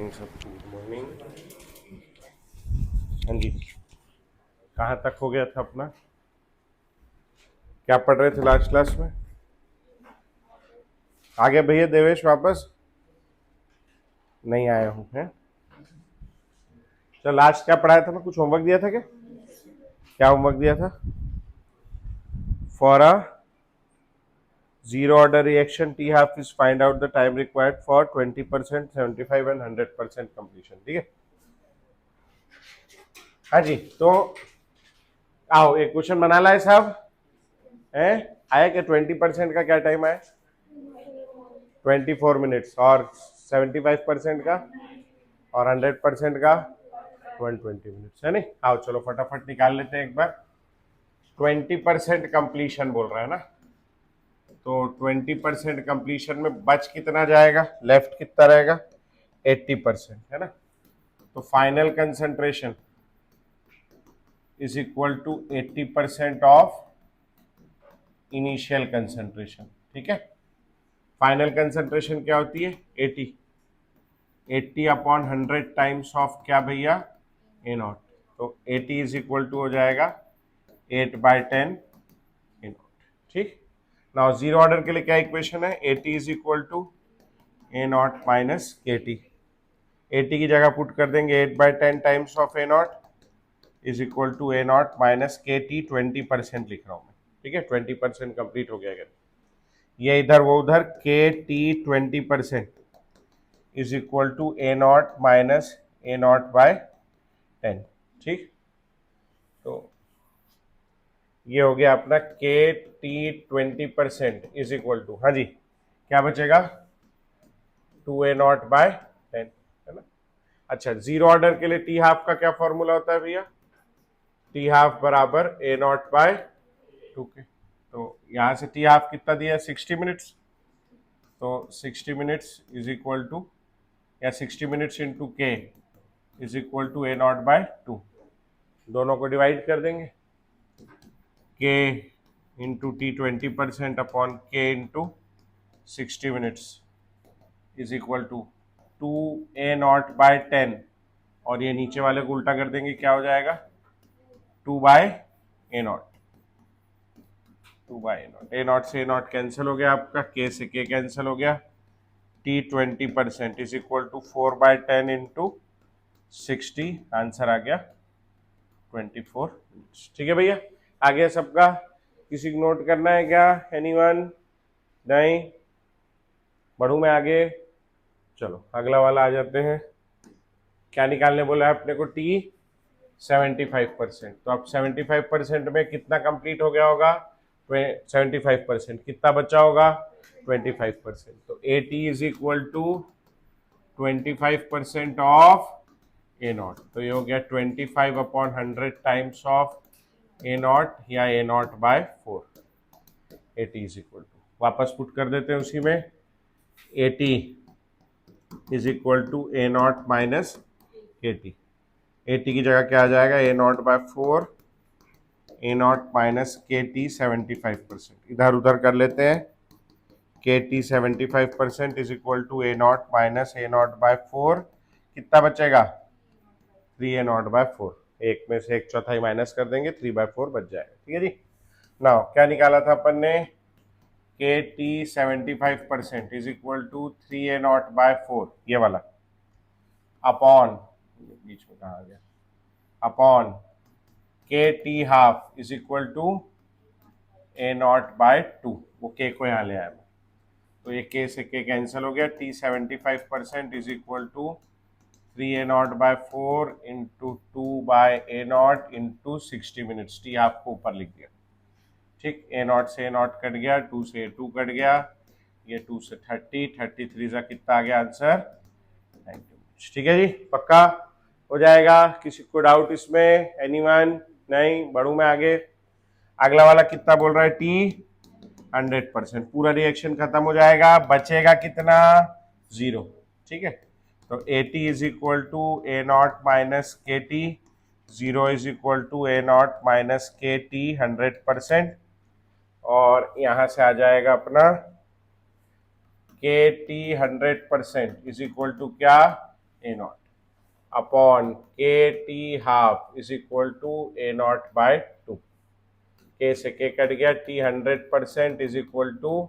Morning सबको, good morning. हाँ जी, कहाँ तक हो गया था अपना? क्या पढ़ रहे थे लास्ट क्लास में? आ गए भैया देवेश वापस? नहीं आया हूँ है। तो लास्ट क्या पढ़ाया था? मैं कुछ होमवर्क दिया था क्या? क्या होमवर्क दिया था? For a zero order reaction T half is find out the time required for 20%, 75 and 100% completion। ठीक है, हाँ जी। तो आओ एक क्वेश्चन बना लाए साहब। है आया क्या? 20% का क्या टाइम आया? 24 मिनट्स। और 75% का और 100% का 120 मिनट्स, है नहीं? आओ चलो फटाफट निकाल लेते हैं एक बार। 20% कंप्लीशन बोल रहा है ना, तो 20% कंप्लीशन में बच कितना जाएगा? लेफ्ट कितना रहेगा? 80%, है ना? तो final concentration is equal to 80% of initial concentration. ठीक है, फाइनल कंसंट्रेशन क्या होती है? 80 अपॉन 100 टाइम्स ऑफ क्या भैया? A naught. तो 80 इज इक्वल टू हो जाएगा 8/10 ए नॉट। ठीक, नाउ जीरो ऑर्डर के लिए क्या इक्वेशन है? 80 is equal to A naught minus K T. 80 की जगह पुट कर देंगे 8/10 times of A naught is equal to A naught minus K T. 20% लिख रहा हूं मैं, ठीक है? 20% कंप्लीट हो गया। अगर ये इधर वो उधर, K T 20% is equal to A naught minus A naught by 10। ठीक, तो ये हो गया अपना के टी 20% इज इक्वल टू, हाँ जी, क्या बचेगा? 2a0/10, है ना? अच्छा, जीरो ऑर्डर के लिए टी हाफ का क्या फॉर्मूला होता है भैया? टी हाफ बराबर a0/2 के। तो यहां से टी हाफ कितना दिया? 60 मिनट्स। तो 60 मिनट्स इज इक्वल टू, या 60 minutes into K is equal to a0/2। दोनों को डिवाइड कर देंगे, K into T 20% upon K into 60 minutes is equal to 2a0/10। और ये नीचे वाले को उल्टा कर देंगे, क्या हो जाएगा? 2/a0। 2/a0, a0 से a0 कैंसिल हो गया आपका, k से k कैंसिल हो गया। t 20% is equal to 4/10 into 60, answer आ गया 24 मिनट्स। ठीक है भैया, आ गया सबका? किसी को नोट करना है क्या? एनीवन? नहीं? बढ़ू मैं आगे? चलो अगला वाला आ जाते हैं। क्या निकालने बोला है अपने को? टी 75%। तो अब 75% में कितना कंप्लीट हो गया होगा? 75%। कितना बचा होगा? 25%। तो A T is equal to 25% of A naught. तो ये हो गया 25 upon 100 times of A naught, या A naught by 4। A T is equal to, वापस पुट कर देते हैं उसी में, A T is equal to A naught minus K T. A T की जगह क्या आ जाएगा? a0/4 a0 minus K T 75%। इधर उधर कर लेते हैं, K T 75% is equal to a0 minus a0/4। कितना बचेगा? 3a0/4। एक में से एक चौथाई माइनस कर देंगे, 3/4 बच जाएगा। ठीक है जी। नाउ क्या निकाला था अपन ने? के T 75% is equal to 3a0/4, ये वाला, अपॉन, बीच में कहा गया, upon K T half is equal to a0/2। वो के को यहाँ ले आया मैं, तो ये के से के कैंसिल हो गया। T 75% is equal to 3a0/4 into 2/a0 into 60 minutes. T half को ऊपर लिख दिया। ठीक, a0 से a0 कट गया, 2 से 2 कट गया, ये 2 से 30, 33 का कितना आ गया आंसर? 90 मिनट्स। ठीक है जी, पक्का हो जाएगा? किसी को डाउट इसमें? एनीवन? नहीं? बढ़ू मैं आगे? अगला वाला कितना बोल रहा है? टी 100%। पूरा रिएक्शन खत्म हो जाएगा, बचेगा कितना? 0। ठीक है, तो A T is equal to A naught minus K T, 0 is equal to A naught minus K T 100%। और यहां से आ जाएगा अपना के टी 100% इज इक्वल टू क्या? A naught upon K T half is equal to A naught by 2। K से K cut गया, T 100% is equal to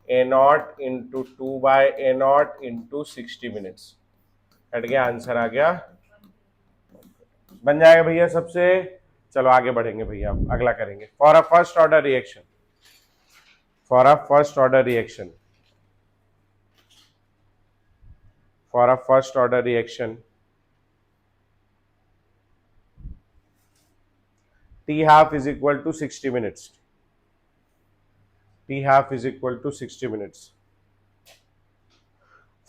A naught into 2 by A naught into 60 minutes, cut गया, answer आ गया, बन जाएगा भैया सबसे। चलो आगे बढ़ेंगे भैया, अगला करेंगे। For a first order reaction, for a first order reaction, for a first order reaction T half is equal to 60 minutes. T half is equal to 60 minutes.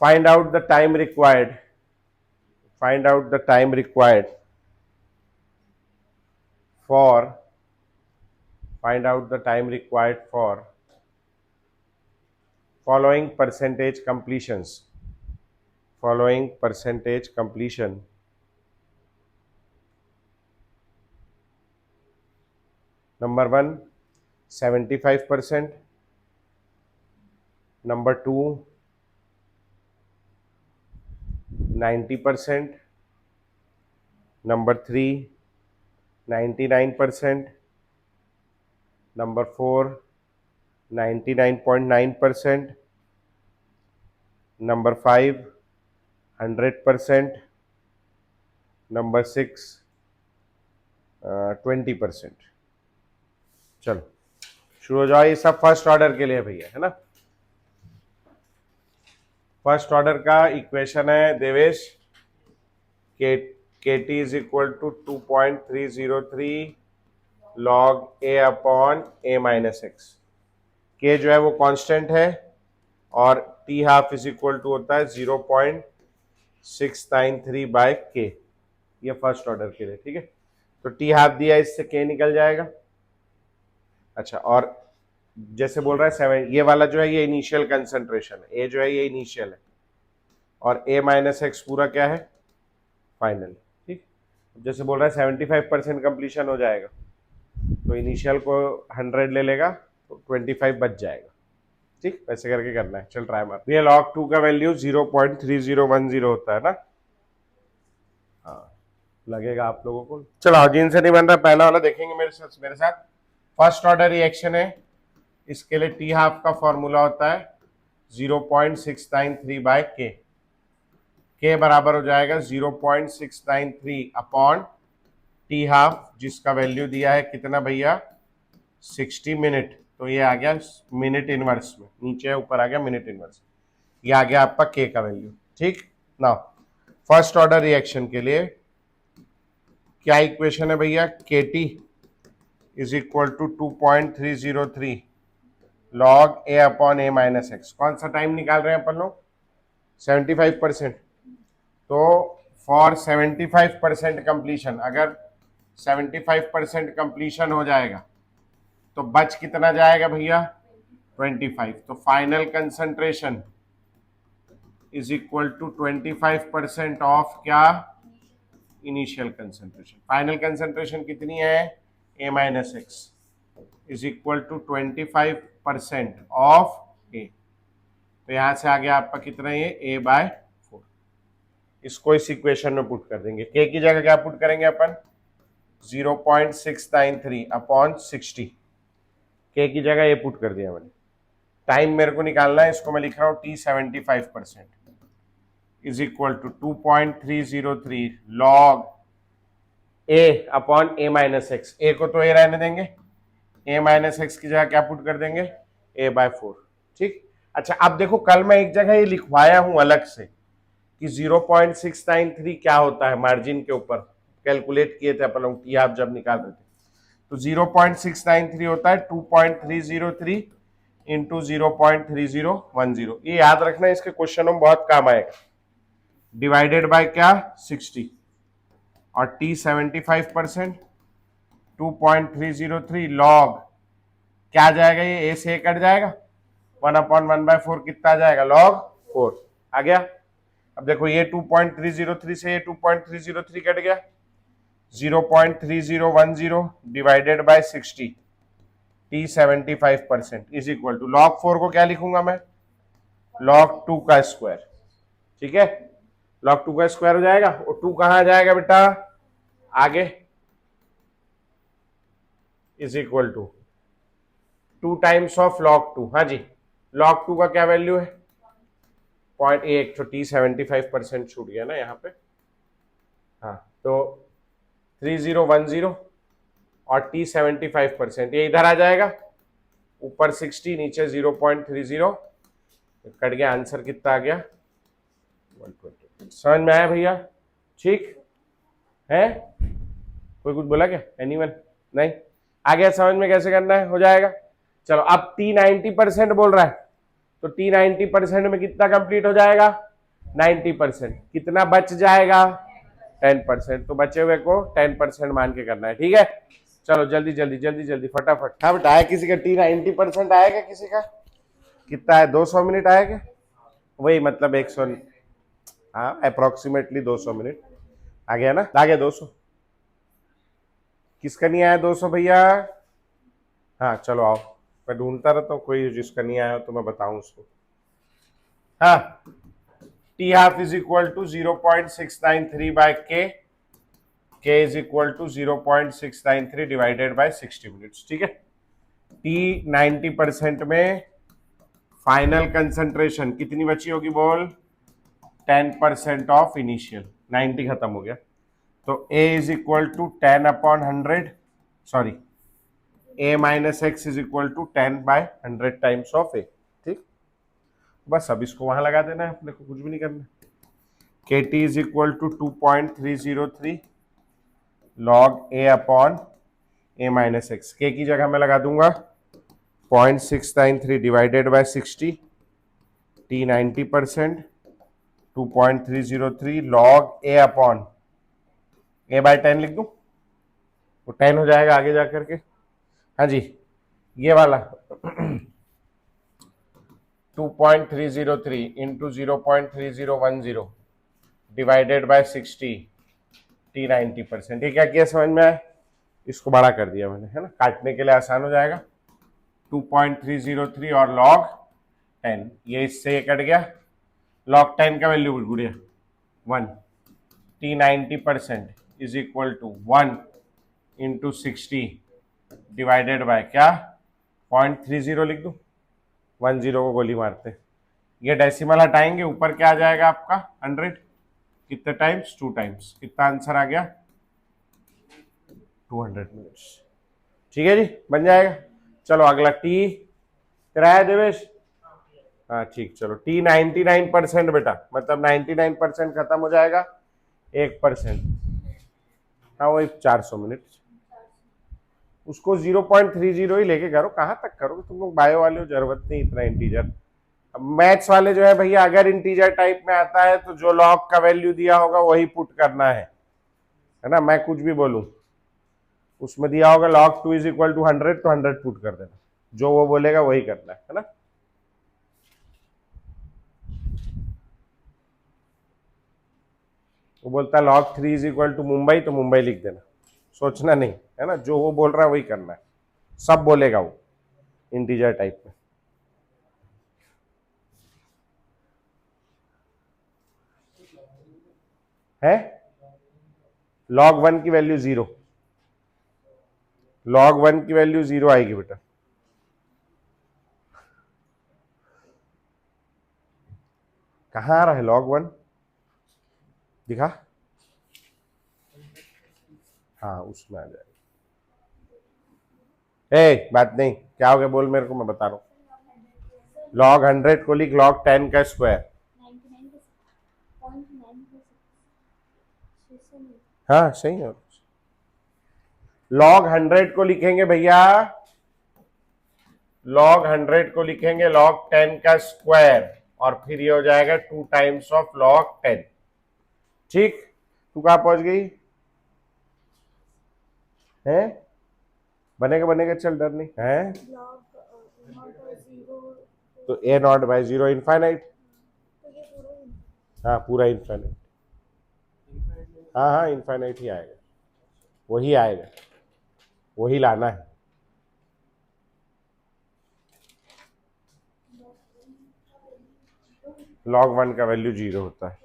Find out the time required. Find out the time required for. Find out the time required for following percentage completions. Following percentage completion. Number 1, 75%. Number 2, 90%. Number 3, 99%. Number 4, 99.9%. Number 5, 100%. Number 6, 20%. चलो शुरू हो जाओ। ये सब first order के लिए भैया, है ना। फर्स्ट ऑर्डर का इक्वेशन है Devesh, K T is equal to 2.303 log A upon A minus X. K जो है वो कांस्टेंट है और T half is equal to होता है 0.693 बाय के। ये फर्स्ट ऑर्डर के लिए, ठीक है। तो टी हाफ दिया, इससे के निकल जाएगा। अच्छा, और जैसे बोल रहा है 7, ये वाला जो है ये इनिशियल कंसंट्रेशन है, ए जो है ये इनिशियल है और ए माइनस एक्स पूरा क्या है, फाइनल, ठीक। जैसे बोल रहा है 75% कंप्लीशन हो जाएगा, तो इनिशियल को 100 ले लेगा तो 25 बच जाएगा, ठीक। वैसे करके करना है। चल ट्राई मार। ये log 2 का वैल्यू 0.3010 होता है ना। हाँ, लगेगा आप लोगों को। चलो जिन से नहीं बन रहा, पहला वाला देखेंगे मेरे साथ। फर्स्ट ऑर्डर रिएक्शन है, इसके लिए टी हाफ का फॉर्मूला होता है 0.693 बाय के। के बराबर हो जाएगा 0.693 अपॉन टी हाफ, जिसका वैल्यू दिया है कितना भैया, 60 मिनट। तो ये आ गया मिनट इनवर्स में, नीचे ऊपर आ गया मिनट इनवर्स, ये आ गया आपका के का वैल्यू, ठीक। नाउ फर्स्ट ऑर्डर रिएक्शन के लिए क्या इक्वेशन है भैया, K T is equal to 2.303 log A upon A minus X. कौन सा टाइम निकाल रहे हैं अपन लोग, 75%। तो फॉर 75% कंप्लीशन, अगर 75% कंप्लीशन हो जाएगा तो बच कितना जाएगा भैया, 25। तो final concentration is equal to 25% of क्या, इनिशियल कंसंट्रेशन। फाइनल कंसंट्रेशन कितनी है, A minus X is equal to 25% of A. तो यहां से आ गया आपका कितना, ये a बाय 4। इसको इस इक्वेशन में पुट कर देंगे। के की जगह क्या पुट करेंगे अपन, 0.693 अपॉन 60। के की जगह ये पुट कर दिया मैंने। टाइम मेरे को निकालना है, इसको मैं लिख रहा हूं t 75% is equal to 2.303 log a upon a minus X. A को तो a रहने देंगे, a माइनस एक्स की जगह क्या पुट कर देंगे, a बाय 4, ठीक। अच्छा, अब देखो कल मैं एक जगह ये लिखवाया हूं अलग से कि 0.693 क्या होता है, मार्जिन के ऊपर कैलकुलेट किए थे अपन लोग, टी आप जब निकाल रहे थे। तो 0.693 होता है 2.303 इंटू 0.3010। ये याद रखना, इसके क्वेश्चनों में बहुत काम आएगा। डिवाइडेड बाय क्या, 60 और t 75%, 2.303 लॉग क्या जाएगा, ये a से a कट जाएगा, 1/1/4 कितना आ जाएगा, लॉग 4 आ गया। अब देखो ये 2.303 से ये 2.303 कट गया, 0.3010 divided by 60, t 75% is equal to log 4 को क्या लिखूंगा मैं, लॉग 2 का स्क्वायर, ठीक है। log 2 का स्क्वायर हो जाएगा, और 2 कहाँ आ जाएगा बेटा आगे, is equal to 2 times of log 2। हाँ जी, log 2 का क्या वैल्यू है 0.1, तो टी 75% छूट गया ना यहाँ पे। हाँ तो 3010 और टी 75%, ये इधर आ जाएगा, ऊपर 60 नीचे 0.30, कट गया, आंसर कितना आ गया 120। समझ में आया भैया? ठीक है, कोई कुछ बोला क्या, एनीवन? नहीं आ गया समझ में कैसे करना है, हो जाएगा। चलो अब टी 90% बोल रहा है, तो टी 90% में कितना कंप्लीट हो जाएगा 90%, कितना बच जाएगा 10%, तो बचे हुए को 10% मान के करना है, ठीक है। चलो जल्दी जल्दी जल्दी जल्दी फटाफट। हाँ बेटा, आया किसी का टी 90% आएगा, किसी का कितना है 200 मिनट आएगा, वही मतलब 100, हाँ अप्रोक्सीमेटली 200 मिनट आ गया ना, आ गया 200। किसका नहीं आया 200 भैया? हाँ चलो आओ, मैं ढूंढता रहता हूँ, कोई जिसका नहीं आया तो मैं बताऊं उसको। हाँ, T half is equal to 0.693 by K is equal to 0.693 divided by 60 minutes, ठीक है। टी 90% में फाइनल कंसंट्रेशन कितनी बची होगी बोल, 10% ऑफ इनिशियल, 90 खत्म हो गया, तो A is equal to 10/100, sorry A minus X is equal to 10/100 times of A, ठीक। बस अब इसको वहां लगा देना है, अपने को कुछ भी नहीं करना। K T is equal to 2.303 log A upon A minus X, के की जगह मैं लगा दूंगा 0.693 divided by 60, T 90%, 2.303 log A upon A by 10 लिख दूं, वो 10 हो जाएगा आगे जाकर के। हाँ जी, ये वाला 2.303 इंटू 0.3010 डिवाइडेड बाय 60, टी 90%, ये क्या किया समझ में आया, इसको बड़ा कर दिया मैंने, है ना, काटने के लिए आसान हो जाएगा। 2.303 और लॉग 10, ये इससे ये कट गया, लॉग 10 का value Gudiya 1, T 90% is equal to 1 into 60 divided by क्या 0.30 लिख दूं, 10 को गोली मारते, ये डेसिमल हटाएंगे, ऊपर क्या आ जाएगा आपका 100, कितने टाइम्स 2 टाइम्स, कितना आंसर आ गया 200 मिनट्स, ठीक है जी, बन जाएगा। चलो अगला टी तेरा है देवेश, हाँ ठीक, चलो टी 99% बेटा, मतलब 99% खत्म हो जाएगा 1%, हाँ वही 400 मिनट, उसको 0.30 ही लेके करो, कहाँ तक करोगे तुम लोग, बायो वाले हो, जरूरत नहीं इतना इंटीजर। अब मैथ्स वाले जो है भैया, अगर इंटीजर टाइप में आता है तो जो लॉग का वैल्यू दिया होगा वही पुट करना है ना, मैं कुछ भी बोलूं, उसमें दिया होगा log 2 इज इक्वल टू 100, तो 100 पुट कर देना, जो वो बोलेगा वही करना है ना। वो बोलता है log 3 is equal to Mumbai, तो मुंबई लिख देना, सोचना नहीं, है ना, जो वो बोल रहा है वही करना है, सब बोलेगा वो इंटीजर टाइप में। है log 1 की वैल्यू 0, log 1 की वैल्यू 0 आएगी बेटा, कहाँ आ रहा है log 1, दिखा, हाँ उसमें आ जाएगा। ए बात नहीं, क्या हो गया बोल मेरे को, मैं बता रहा हूँ, log 100 को लिख log 10 का स्क्वायर, हाँ सही है, log 100 को लिखेंगे भैया, log 100 को लिखेंगे log 10 का स्क्वायर, और फिर ये हो जाएगा 2 टाइम्स ऑफ log 10, ठीक। तू कहां पहुंच गई है, बनेगा बनेगा, चल डर नहीं है, तो ए नॉट बाय 0 इनफाइनाइट, हाँ पूरा इनफाइनाइट, हाँ हाँ इनफाइनाइट ही आएगा, वही आएगा, वही लाना है। log 1 का वैल्यू 0 होता है,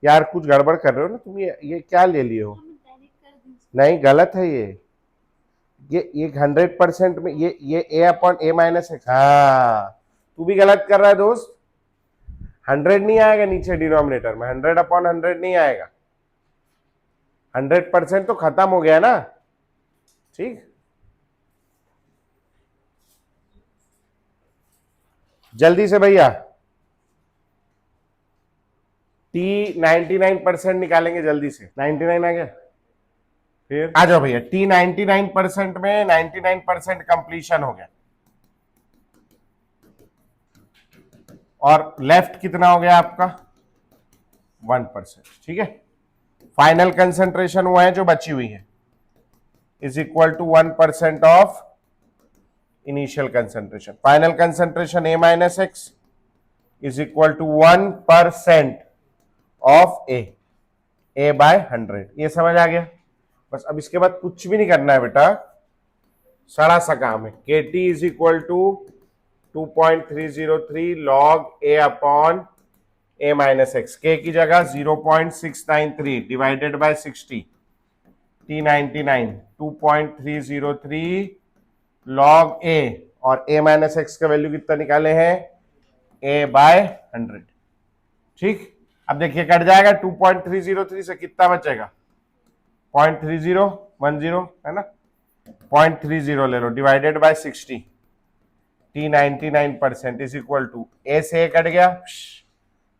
यार कुछ गड़बड़ कर रहे हो ना तुम, ये क्या ले लिए हो? नहीं, गलत है ये 100% में ये ए अपॉन ए माइनस एक्स, हाँ तू भी गलत कर रहा है दोस्त। 100 नहीं आएगा नीचे डिनोमिनेटर में, 100/100 नहीं आएगा। 100% तो खत्म हो गया ना, ठीक। जल्दी से भैया, टी 99% निकालेंगे जल्दी से। 99 आ गया, फिर आ जाओ भैया। टी 99% में 99% कंप्लीशन हो गया, और लेफ्ट कितना हो गया आपका? 1%, ठीक है। फाइनल कंसेंट्रेशन वो है जो बची हुई है, is equal to 1% of initial concentration. Final concentration A minus X is equal to 1% of A by 100। ये समझ आ गया? बस अब इसके बाद कुछ भी नहीं करना है बेटा, सारा सा काम है। K T is equal to 2.303 log A upon A minus X. के की जगह 0.693 डिवाइडेड बाय 60, T99 2.303 लॉग ए, और ए माइनस एक्स का वैल्यू कितना निकाले हैं? ए बाय 100, ठीक। अब देखिए कट जाएगा, 2.303 से कितना बचेगा? 0.3010 है ना, 0.30 ले लो divided by 60, T99% is equal to A से ए कट गया,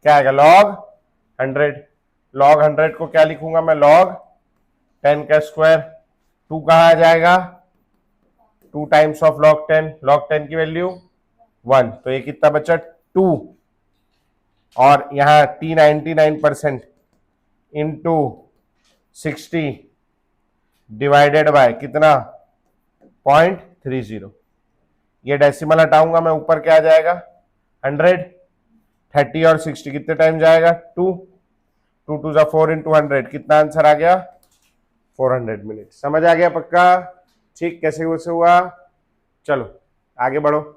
क्या आएगा? लॉग 100। लॉग 100 को क्या लिखूंगा मैं? लॉग 10 का स्क्वायर। 2 कहाँ आ जाएगा? 2 टाइम्स ऑफ लॉग 10, लॉग 10 की वैल्यू 1, तो ये कितना बचा? 2, और यहां T99% इंटू 60 डिवाइडेड बाय कितना? 0.30। ये डेसिमल हटाऊंगा मैं, ऊपर क्या आ जाएगा? 100। 30 और 60 कितने टाइम जाएगा? 2 2 जा 4 इंटू 100, कितना आंसर आ गया? 400 मिनट। समझ आ गया पक्का? ठीक, कैसे वैसे हुआ? चलो आगे बढ़ो।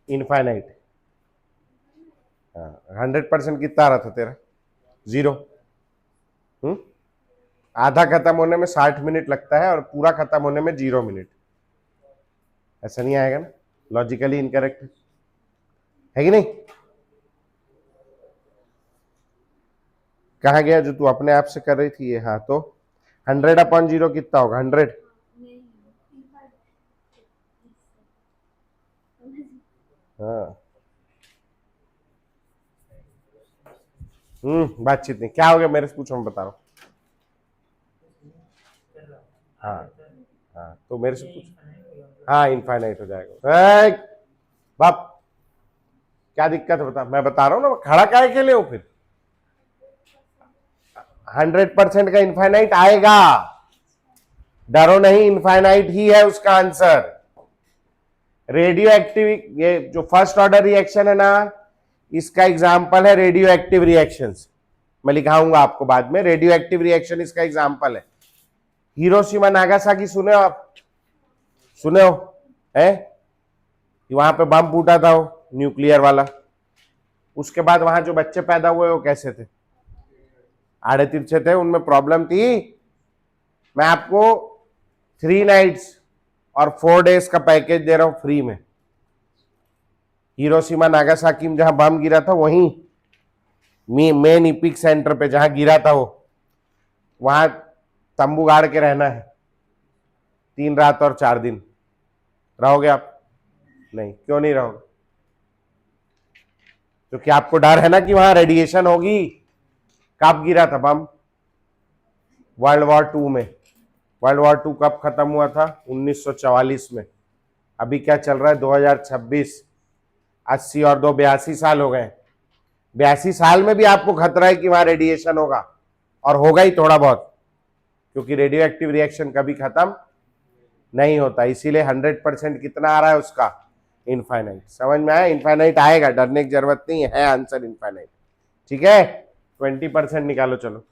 इनफाइनाइट। 100% कितना आ रहा था तेरा? 0। आधा खत्म होने में 60 मिनट लगता है और पूरा खत्म होने में 0 मिनट। ऐसा नहीं आएगा ना, लॉजिकली इनकरेक्ट है कि नहीं? कहा गया जो तू अपने आप से कर रही थी ये? हाँ, तो 100/0 कितना होगा? 100। हाँ, बातचीत नहीं, क्या हो गया मेरे से पूछो, मैं बता रहा हूँ। हाँ हाँ, तो मेरे से पूछ। हाँ, इनफाइनाइट हो जाएगा। बाप, क्या दिक्कत है बता? मैं बता रहा हूँ ना, खड़ा काहे के लिए हो फिर? 100% का इनफाइनाइट आएगा, डरो नहीं, इनफाइनाइट ही है उसका आंसर। रेडियो एक्टिव, ये जो फर्स्ट ऑर्डर रिएक्शन है ना, इसका एग्जाम्पल है रेडियो एक्टिव रिएक्शंस। मैं लिखाऊंगा आपको बाद में, रेडियो एक्टिव रिएक्शन इसका एग्जाम्पल है। हिरोशिमा नागासाकी सुने हो आप? सुने हो है? वहां पे बम फूटा था वो न्यूक्लियर वाला, उसके बाद वहां जो बच्चे पैदा हुए वो कैसे थे? आड़े तिरछे थे, उनमें प्रॉब्लम थी। मैं आपको 3 नाइट्स और 4 डेज का पैकेज दे रहा हूं फ्री में। हिरोशिमा नागासाकी में जहां बम गिरा था, वहीं मेन इपिक सेंटर पे जहां गिरा था वो, वहां तंबू गाड़ के रहना है 3 रात और 4 दिन। रहोगे आप? नहीं, क्यों नहीं रहोगे? क्योंकि आपको डर है ना कि वहां रेडिएशन होगी। कब गिरा था बम? वर्ल्ड वॉर 2 में। वर्ल्ड वॉर 2 कब खत्म हुआ था? 1944 में। अभी क्या चल रहा है? 2026। 80 और 2 82 साल हो गए। 82 साल में भी आपको खतरा है कि वहां रेडिएशन होगा, और होगा ही थोड़ा बहुत, क्योंकि रेडियो एक्टिव रिएक्शन कभी खत्म नहीं होता। इसीलिए 100% कितना आ रहा है उसका? इनफाइनाइट। समझ में आया? इनफाइनाइट आएगा, डरने की जरूरत नहीं है, आंसर इनफाइनाइट। ठीक है, 20% निकालो चलो।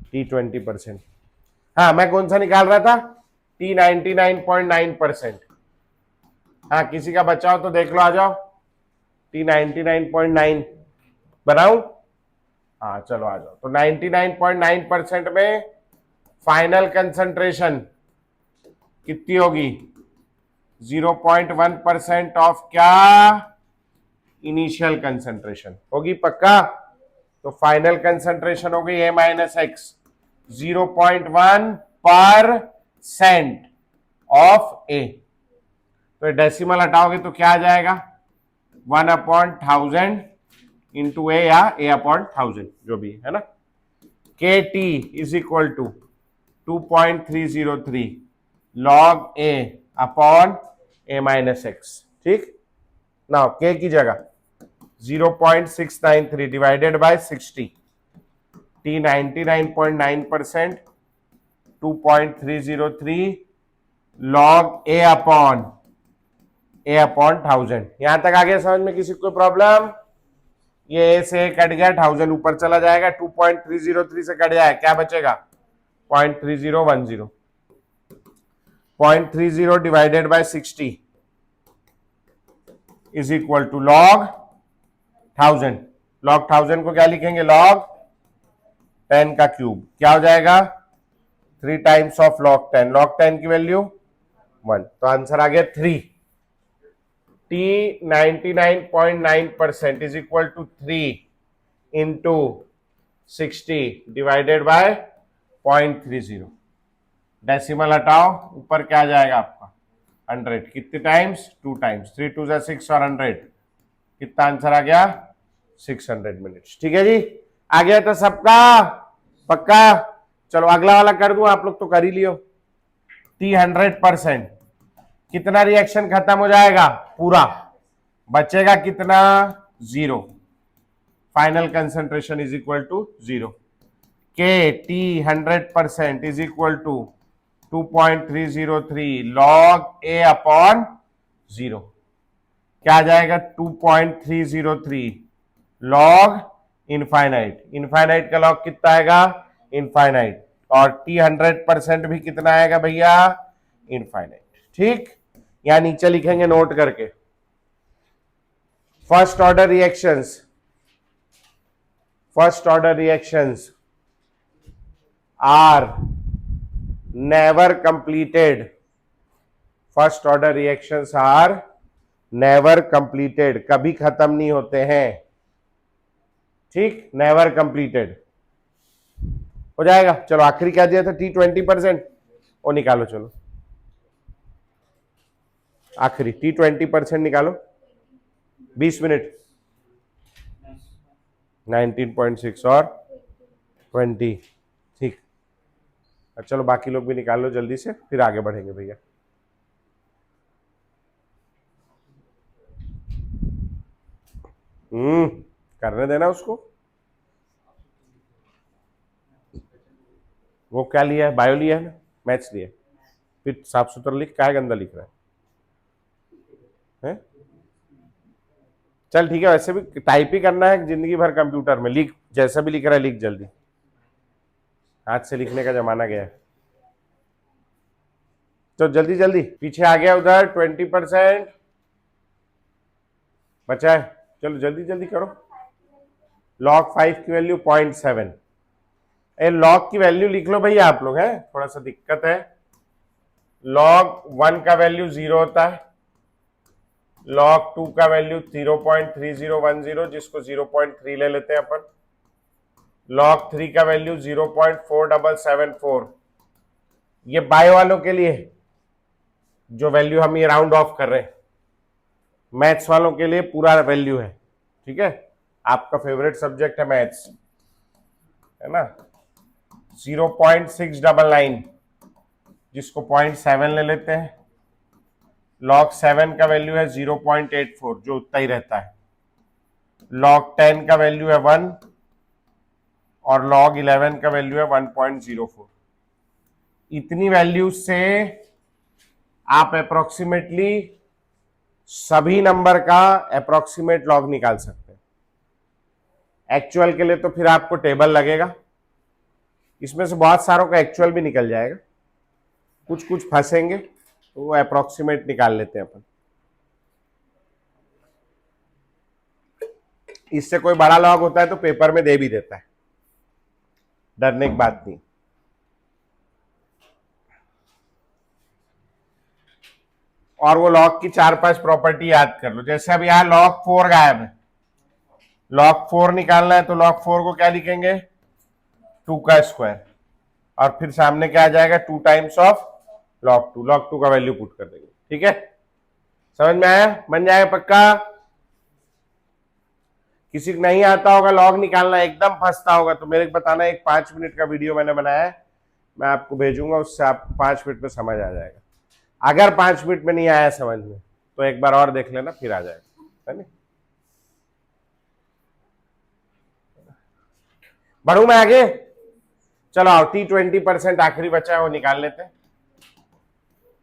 T 20%। हाँ, मैं कौन सा निकाल रहा था? टी 99.9%। हाँ, किसी का बचा हो तो देख लो, आ जाओ। टी 99.9 बनाऊं? हाँ चलो आ जाओ। तो 99.9% में फाइनल कंसंट्रेशन कितनी होगी? 0.1% ऑफ क्या? इनिशियल कंसंट्रेशन होगी, पक्का? तो फाइनल कंसंट्रेशन हो गई A-X, 0.1% ऑफ ए। तो डेसिमल हटाओगे तो क्या आ जाएगा? 1/1000 इंटू ए या A/1000 जो भी है ना। K T is equal to 2.303 log A upon A-X। ठीक ना, के की जगह 0.693 divided by 60। T 99.9%, 2.303 log A upon 1000। यहां तक आगे समझ में किसी को प्रॉब्लम? ये ए से कट गया, 1000 ऊपर चला जाएगा, 2.303 से कट जाएगा, क्या बचेगा? 0.3010। 0.30 divided by 60 is equal to log 1000। Log 1000 को क्या लिखेंगे? लॉग 10 का क्यूब। क्या हो जाएगा? 3 टाइम्स ऑफ लॉग 10। लॉग 10 की वैल्यू 1, तो आंसर आ गया 3। T 99.9% is equal to 3 into 60 divided by 0.30। Decimal हटाओ, ऊपर क्या आ जाएगा आपका? 100। कितने टाइम्स? 2 टाइम्स। 3 2 जा 6 और 100, कितना आंसर आ गया? 600 मिनट्स। ठीक है जी, आ गया तो सबका पक्का? चलो अगला वाला कर दूं, आप लोग तो कर ही लियो। टी 100%, कितना रिएक्शन खत्म हो जाएगा? पूरा। बचेगा कितना? 0। Final concentration is equal to 0। K T 100% is equal to 2.303 log A upon 0। क्या आ जाएगा? 2.303 लॉग इनफाइनाइट। इनफाइनाइट का लॉग कितना आएगा? इनफाइनाइट। और टी 100% भी कितना आएगा भैया? इनफाइनाइट। ठीक, यहां नीचे लिखेंगे नोट करके। First order reactions are never completed. First order reactions are never completed, कभी खत्म नहीं होते हैं। ठीक, नेवर कंप्लीटेड हो जाएगा। चलो आखिरी क्या दिया था? टी 20%, वो निकालो। चलो आखिरी टी 20% निकालो। 20 मिनट, 19.6 और 20। ठीक, चलो बाकी लोग भी निकाल लो जल्दी से, फिर आगे बढ़ेंगे भैया। करने देना उसको। वो क्या लिया है? बायो लिया है ना, मैथ्स लिया है। फिर साफ सुथरा लिख, क्या गंदा लिख रहा है? चल ठीक है, वैसे भी टाइप ही करना है जिंदगी भर कंप्यूटर में। लिख, जैसा भी लिख रहा है लिख जल्दी, हाथ से लिखने का जमाना गया है। तो जल्दी जल्दी, पीछे आ गया उधर 20% बचा है। चलो जल्दी जल्दी करो। लॉग 5 की वैल्यू 0.7। लॉग की वैल्यू लिख लो भैया आप लोग, हैं थोड़ा सा दिक्कत है। लॉग 1 का वैल्यू 0 होता है, लॉग 2 का वैल्यू 0.3010, जिसको 0.3 ले लेते हैं अपन। लॉग 3 का वैल्यू 0.4774। ये बायो वालों के लिए जो वैल्यू हम ये राउंड ऑफ कर रहे हैं, मैथ्स वालों के लिए पूरा वैल्यू है। ठीक है, आपका फेवरेट सब्जेक्ट है मैथ्स, है ना। 0.699, जिसको 0.7 ले लेते हैं। लॉग 7 का वैल्यू है 0.84, जो उतना ही रहता है। लॉग 10 का वैल्यू है 1 और लॉग 11 का वैल्यू है 1.04। इतनी वैल्यू से आप अप्रोक्सीमेटली सभी नंबर का अप्रोक्सीमेट लॉग निकाल सकते हैं। एक्चुअल के लिए तो फिर आपको टेबल लगेगा, इसमें से बहुत सारों का एक्चुअल भी निकल जाएगा, कुछ कुछ फंसेंगे तो वो अप्रोक्सीमेट निकाल लेते हैं अपन। इससे कोई बड़ा लॉग होता है तो पेपर में दे भी देता है, डरने की बात नहीं। और वो लॉग की 4-5 प्रॉपर्टी याद कर लो। जैसे अब यहाँ लॉग 4 गायब है, लॉग 4 निकालना है तो लॉग 4 को क्या लिखेंगे, 2 का स्क्वायर, और फिर सामने क्या आ जाएगा, 2 टाइम्स ऑफ लॉग 2। लॉग 2 का वैल्यू पुट कर देंगे। ठीक है, समझ में आया, बन जाएगा पक्का। किसी को नहीं आता होगा लॉग निकालना, एकदम फंसता होगा, तो मेरे को बताना। एक 5 मिनट का वीडियो मैंने बनाया है, मैं आपको भेजूंगा, उससे आपको 5 मिनट में समझ आ जाएगा। अगर 5 मिनट में नहीं आया समझ में तो एक बार और देख लेना, फिर आ जाएगा, है ना। बढ़ू मैं आगे, चलो आओ। T20% आखिरी बचा है, वो निकाल लेते हैं।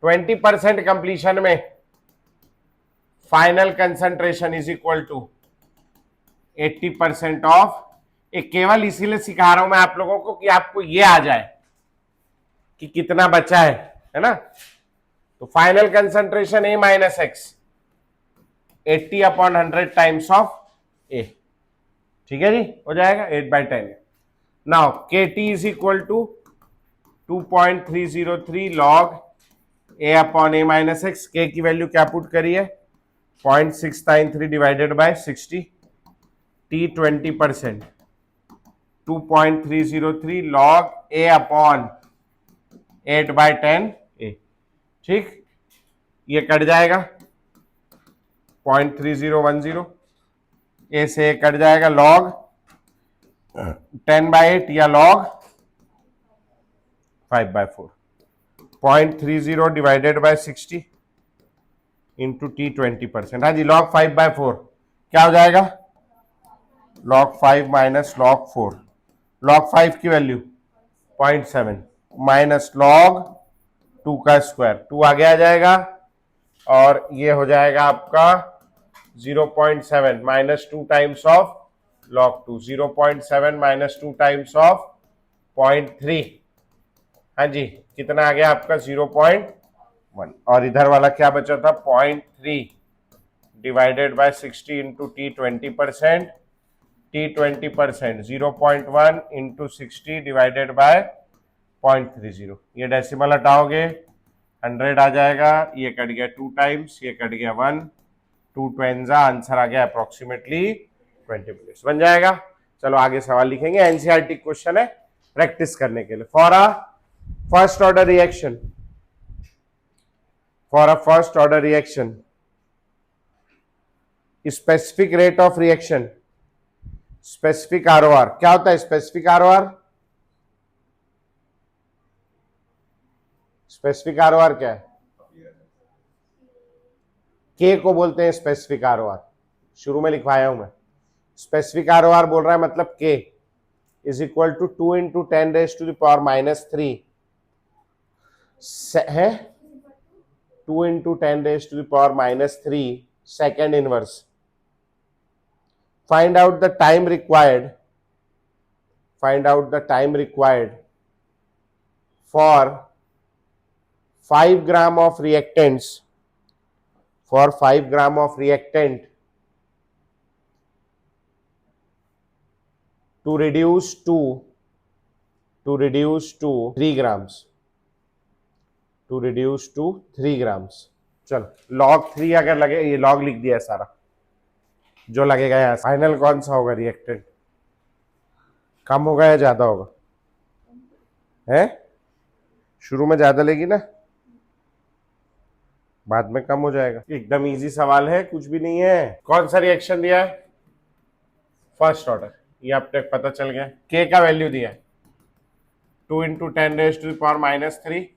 20% कंप्लीशन में final concentration is equal to 80% of. एक केवल इसीलिए सिखा रहा हूं मैं आप लोगों को कि आपको ये आ जाए कि कितना बचा है ना। तो final concentration A minus X 80/100 times of A। ठीक है जी, हो जाएगा 8/10। Now KT is equal to 2.303 log A/A minus X. के की वैल्यू क्या पुट करी है, 0.693 divided by 60। T20% 2.303 log A/8/10 A। ठीक, ये कट जाएगा 0.3010, A से कट जाएगा log 10/8 या log 5/4। 0.30 divided by 60 into T20%। हाँ जी, log 5/4 क्या हो जाएगा, log 5 माइनस log 4। log 5 की वैल्यू 0.7 माइनस log 2 का स्क्वायर, 2 आगे आ जाएगा, और ये हो जाएगा आपका 0.7 minus 2 times of log 2। 0.7 minus 2 times of 0.3। हाँ जी, कितना आ गया आपका, 0.1। और इधर वाला क्या बचा था, 0.3 divided by 60 into T20%। T20% 0.1 into 60 divided by 0.30। ये डेसिमल हटाओगे 100 आ जाएगा, ये कट गया 2 टाइम्स, ये कट गया 1, 2 ट्वेंजा, आंसर आ गया अप्रोक्सीमेटली 20 मिनट्स। बन जाएगा। चलो आगे सवाल लिखेंगे, एनसीईआरटी क्वेश्चन है प्रैक्टिस करने के लिए। For a first order reaction, for a first order reaction specific rate of reaction, specific ROR क्या होता है, स्पेसिफिक आरओआर, स्पेसिफिक आरओआर क्या है, के को बोलते हैं स्पेसिफिक आरओआर, शुरू में लिखवाया हूं मैं। स्पेसिफिक आरओआर बोल रहा है मतलब के इज इक्वल टू 2 इंटू 10⁻³ है, 2 into 10⁻³ second inverse. Find out the time required, find out the time required for 5 gram of reactants, for 5 gram of reactant to reduce to 3 grams, to reduce to 3 grams। चलो log 3 अगर लगे, ये log लिख दिया है सारा जो लगेगा यहाँ। फाइनल कौन सा होगा रिएक्टेंट, कम होगा या ज्यादा होगा, है शुरू में ज्यादा लेगी ना, बाद में कम हो जाएगा। एकदम इजी सवाल है, कुछ भी नहीं है। कौन सा रिएक्शन दिया है, फर्स्ट ऑर्डर, ये अब तक पता चल गया। के का वैल्यू दिया है 2 इंटू 10⁻³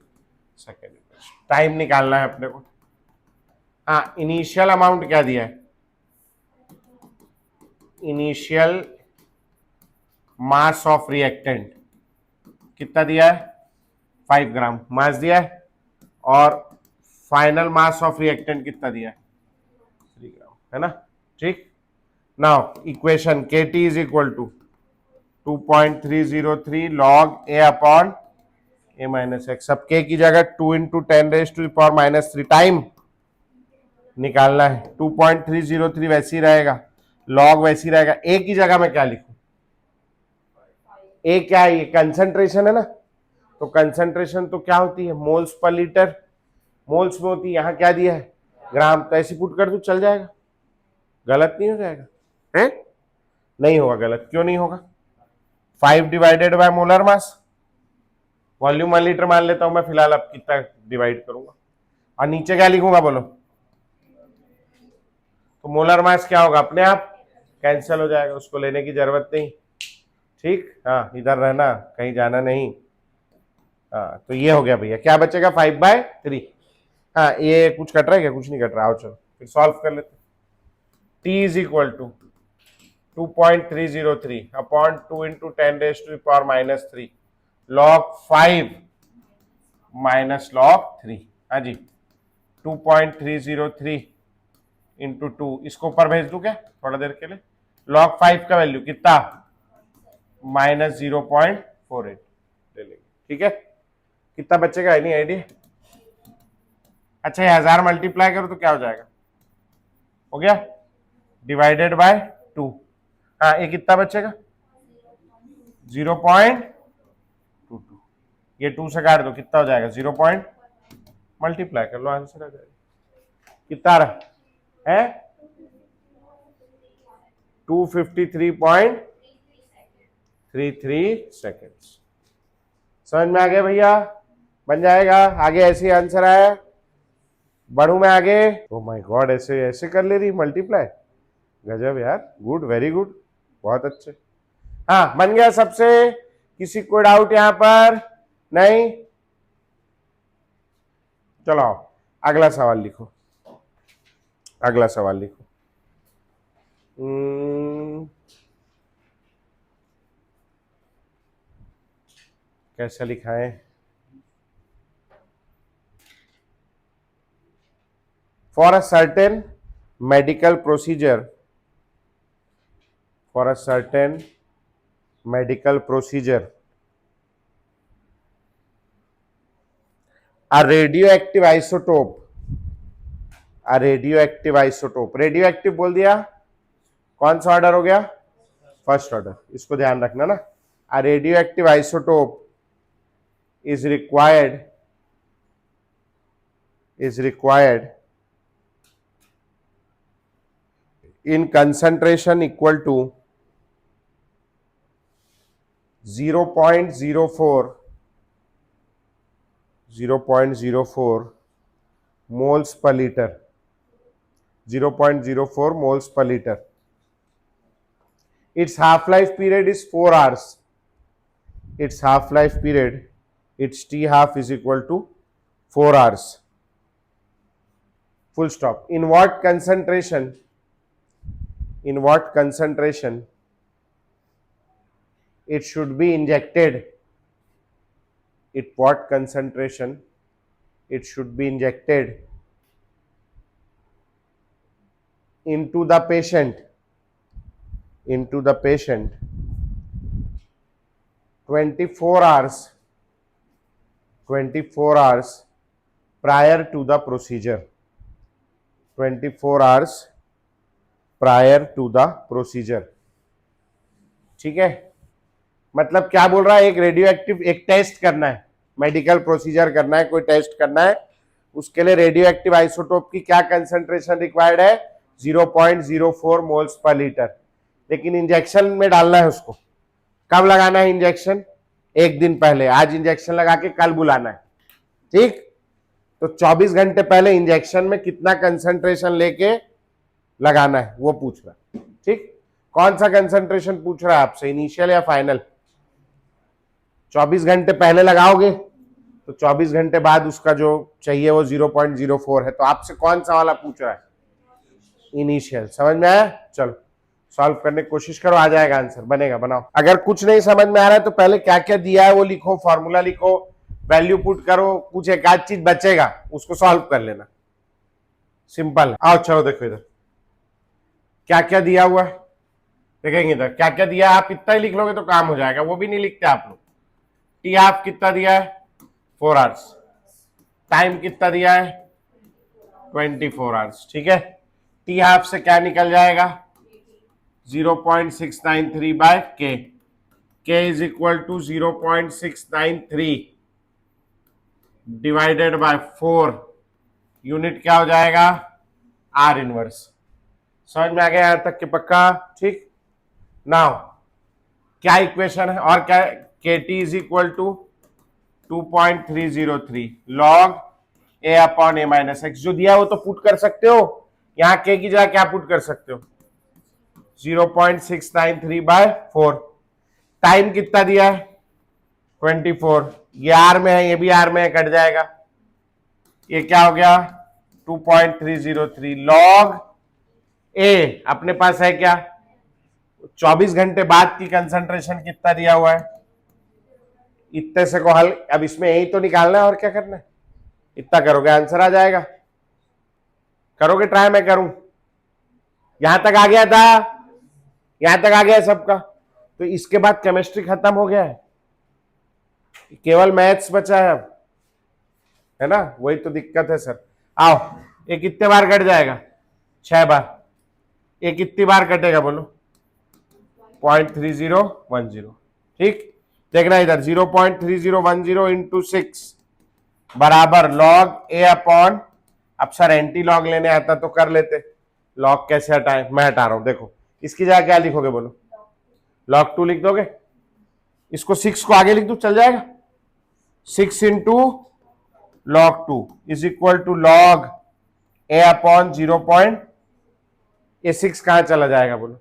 सेकेंड। टाइम निकालना है अपने को। हाँ, इनिशियल अमाउंट क्या दिया है, इनिशियल मास ऑफ रिएक्टेंट कितना दिया है, 5 ग्राम मास दिया है, और फाइनल मास ऑफ रिएक्टेंट कितना दिया है, 3 ग्राम, है ना। ठीक, now equation KT is equal to 2.303 log a upon a minus X. अब k की जगह 2 इंटू 10⁻³ टाइम निकालना है। 2.303 वैसी रहेगा, लॉग वैसी रहेगा। a की जगह मैं क्या लिखूं? a क्या है? ये कंसंट्रेशन है ना, तो कंसंट्रेशन तो क्या होती है? मोल्स पर लीटर, मोल्स में होती है। यहां क्या दिया है? ग्राम। तो ऐसे पुट कर दो, चल जाएगा, गलत नहीं हो जाएगा है? नहीं होगा गलत। क्यों नहीं होगा? 5 divided by molar mass, volume 1 litre मान लेता हूं मैं फिलहाल। अब कितना डिवाइड करूंगा और नीचे क्या लिखूंगा बोलो? तो मोलर मास क्या होगा? अपने आप कैंसिल हो जाएगा, उसको लेने की जरूरत नहीं। ठीक, हाँ, इधर रहना, कहीं जाना नहीं। हाँ, तो ये हो गया भैया। क्या बचेगा? 5/3। हाँ, ये कुछ कट रहा है क्या? कुछ नहीं कट रहा। आओ चलो फिर सॉल्व कर लेते। t is equal to 2.303 upon 2 into 10⁻³ log 5 minus log 3। हाँ जी, 2.303 इंटू 2, इसको ऊपर भेज दूं क्या थोड़ा देर के लिए? log 5 का वैल्यू कितना? -0.48 ले लेंगे। ठीक है, कितना बचेगा? Any idea? अच्छा, ये 1000 मल्टीप्लाई करो तो क्या हो जाएगा? हो गया, डिवाइडेड बाय 2। हाँ, ये कितना बचेगा? 0.22। ये 2 से काट दो, कितना हो जाएगा? 0. मल्टीप्लाई कर लो, आंसर आ जाएगा। कितना आ रहा है? 253.33 सेकेंड्स। समझ में आ गया भैया? बन जाएगा। आगे ऐसे आंसर आया, बढ़ू मैं आगे। ओ माय गॉड, ऐसे ऐसे कर ले रही मल्टीप्लाई। गजब यार, गुड, वेरी गुड, बहुत अच्छे। हाँ, बन गया सबसे। किसी को डाउट यहां पर? नहीं? चलो अगला सवाल लिखो, अगला सवाल लिखो। कैसा लिखा है? For a certain medical procedure, for a certain medical procedure, a radioactive isotope, a radioactive isotope, radioactive बोल दिया, कौन सा ऑर्डर हो गया? First order. इसको ध्यान रखना ना। a radioactive isotope is required in concentration equal to 0.04 moles per liter, 0.04 moles per liter. Its half-life period is 4 hours. Its half-life period, its T half is equal to 4 hours. Full stop. In what concentration it should be injected? At what concentration it should be injected into the patient 24 hours prior to the procedure. 24 hours prior to the procedure. ठीक है, मतलब क्या बोल रहा है? एक radio active, एक test करना है, मेडिकल प्रोसीजर करना है, कोई टेस्ट करना है, उसके लिए रेडियो एक्टिव आइसोटोप की क्या कंसंट्रेशन रिक्वायर्ड है? 0.04 मोल्स पर लीटर। लेकिन इंजेक्शन में डालना है उसको। कब लगाना है इंजेक्शन? एक दिन पहले। आज इंजेक्शन लगा के कल बुलाना है। ठीक, तो 24 घंटे पहले इंजेक्शन में कितना कंसंट्रेशन लेके लगाना है वो पूछ रहा है। ठीक, कौन सा कंसंट्रेशन पूछ रहा है आपसे, इनिशियल या फाइनल? 24 घंटे पहले लगाओगे तो 24 घंटे बाद उसका जो चाहिए वो 0.04 है। तो आपसे कौन सा वाला पूछ रहा है? इनिशियल। समझ में आया? चलो सॉल्व करने की कोशिश करो, आ जाएगा आंसर, बनेगा, बनाओ। अगर कुछ नहीं समझ में आ रहा है तो पहले क्या क्या दिया है वो लिखो, फॉर्मूला लिखो, वैल्यू पुट करो, कुछ एक आध चीज बचेगा उसको सॉल्व कर लेना, सिंपल है। आओ चलो देखो इधर क्या क्या दिया हुआ है। देखेंगे इधर क्या क्या दिया है, आप इतना ही लिख लोगे तो काम हो जाएगा, वो भी नहीं लिखते आप लोग। टी हाफ कितना दिया है 4 आवर्स, टाइम कितना दिया है 24 आवर्स, ठीक है। टी हाफ से क्या निकल जाएगा 0.693 by K, K is equal to 0.693 divided by 4, unit क्या हो जाएगा आर इनवर्स। समझ में आ गया यहां तक कि पक्का, ठीक। नाउ क्या इक्वेशन है और क्या, K T is equal to 2.303 log A upon A minus X, जो दिया है वो तो पुट कर सकते हो, यहां के की जगह क्या पुट कर सकते हो 0.693 बाय 4। टाइम कितना दिया है 24, ये आर में है, ये भी आर में है, कट जाएगा, ये क्या हो गया 2.303 लॉग ए, अपने पास है क्या 24 घंटे बाद की कंसंट्रेशन कितना दिया हुआ है, इतने से को हल, अब इसमें यही तो निकालना है और क्या करना है, इतना करोगे आंसर आ जाएगा। करोगे ट्राई, मैं करूं, यहां तक आ गया था, यहां तक आ गया सबका, तो इसके बाद केमिस्ट्री खत्म हो गया है, केवल मैथ्स बचा है अब, है ना, वही तो दिक्कत है सर। आओ, ये कितने बार कट जाएगा 6 बार, ये कितनी बार कटेगा बोलो 0.3010, ठीक। देखना इधर 0.3010 इंटू 6 बराबर लॉग ए अपॉन, अब सर एंटी लॉग लेने आता तो कर लेते, लॉग कैसे हटाएं, मैं हटा रहा हूं, देखो इसकी जगह क्या लिखोगे बोलो log 2 लिख दोगे, इसको 6 को आगे लिख दो चल जाएगा, 6 into log 2 is equal to log A upon 0. ये 6 कहां चला जाएगा बोलो,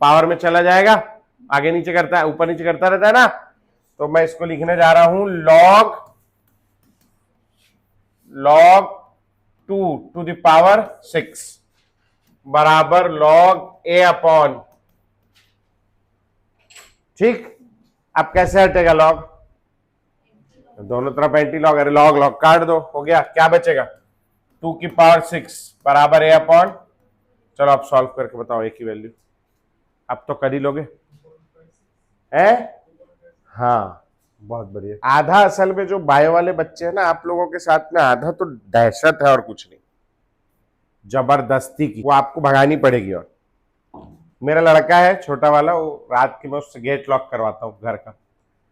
पावर में चला जाएगा, आगे नीचे करता है, ऊपर नीचे करता रहता है ना, तो मैं इसको लिखने जा रहा हूं log 2 टू द पावर 6 बराबर log ए अपॉन, ठीक। अब कैसे हटेगा लॉग, दोनों तरफ एंटी लॉग, अरे लॉग लॉग काट दो, हो गया, क्या बचेगा 2 की पावर 6 बराबर ए अपॉन, चलो आप सॉल्व करके बताओ ए की वैल्यू, अब तो कर ही लोगे है, हाँ बहुत बढ़िया। आधा असल में जो बायो वाले बच्चे हैं ना आप लोगों के साथ में, आधा तो दहशत है और कुछ नहीं, जबरदस्ती की, वो आपको भगानी पड़ेगी। और मेरा लड़का है छोटा वाला, वो रात की मैं उससे गेट लॉक करवाता हूँ घर का,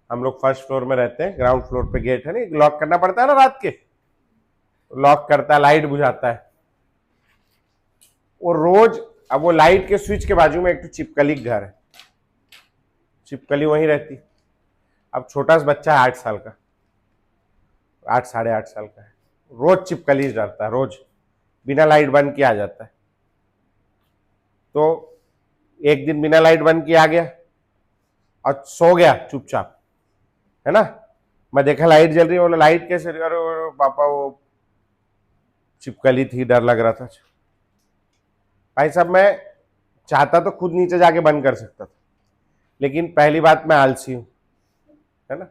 हम लोग फर्स्ट फ्लोर में रहते हैं, ग्राउंड फ्लोर पे गेट है नहीं, लॉक करना पड़ता है ना रात के, लॉक करता है, लाइट बुझाता है वो रोज। अब वो लाइट के स्विच के बाजू में एक तो चिपकली घर है, चिपकली वहीं रहती। अब छोटा सा बच्चा है 8 साल का, 8 साढ़े 8 साल का है, रोज चिपकली डरता है, रोज बिना लाइट बंद किया आ जाता है। तो एक दिन बिना लाइट बंद किया आ गया और सो गया चुपचाप, है ना, मैं देखा लाइट जल रही है, बोला लाइट कैसे, अरे पापा वो चिपकली थी, डर लग रहा था। भाई साहब मैं चाहता तो खुद नीचे जाके बंद कर सकता था, लेकिन पहली बात मैं आलसी हूं, है ना,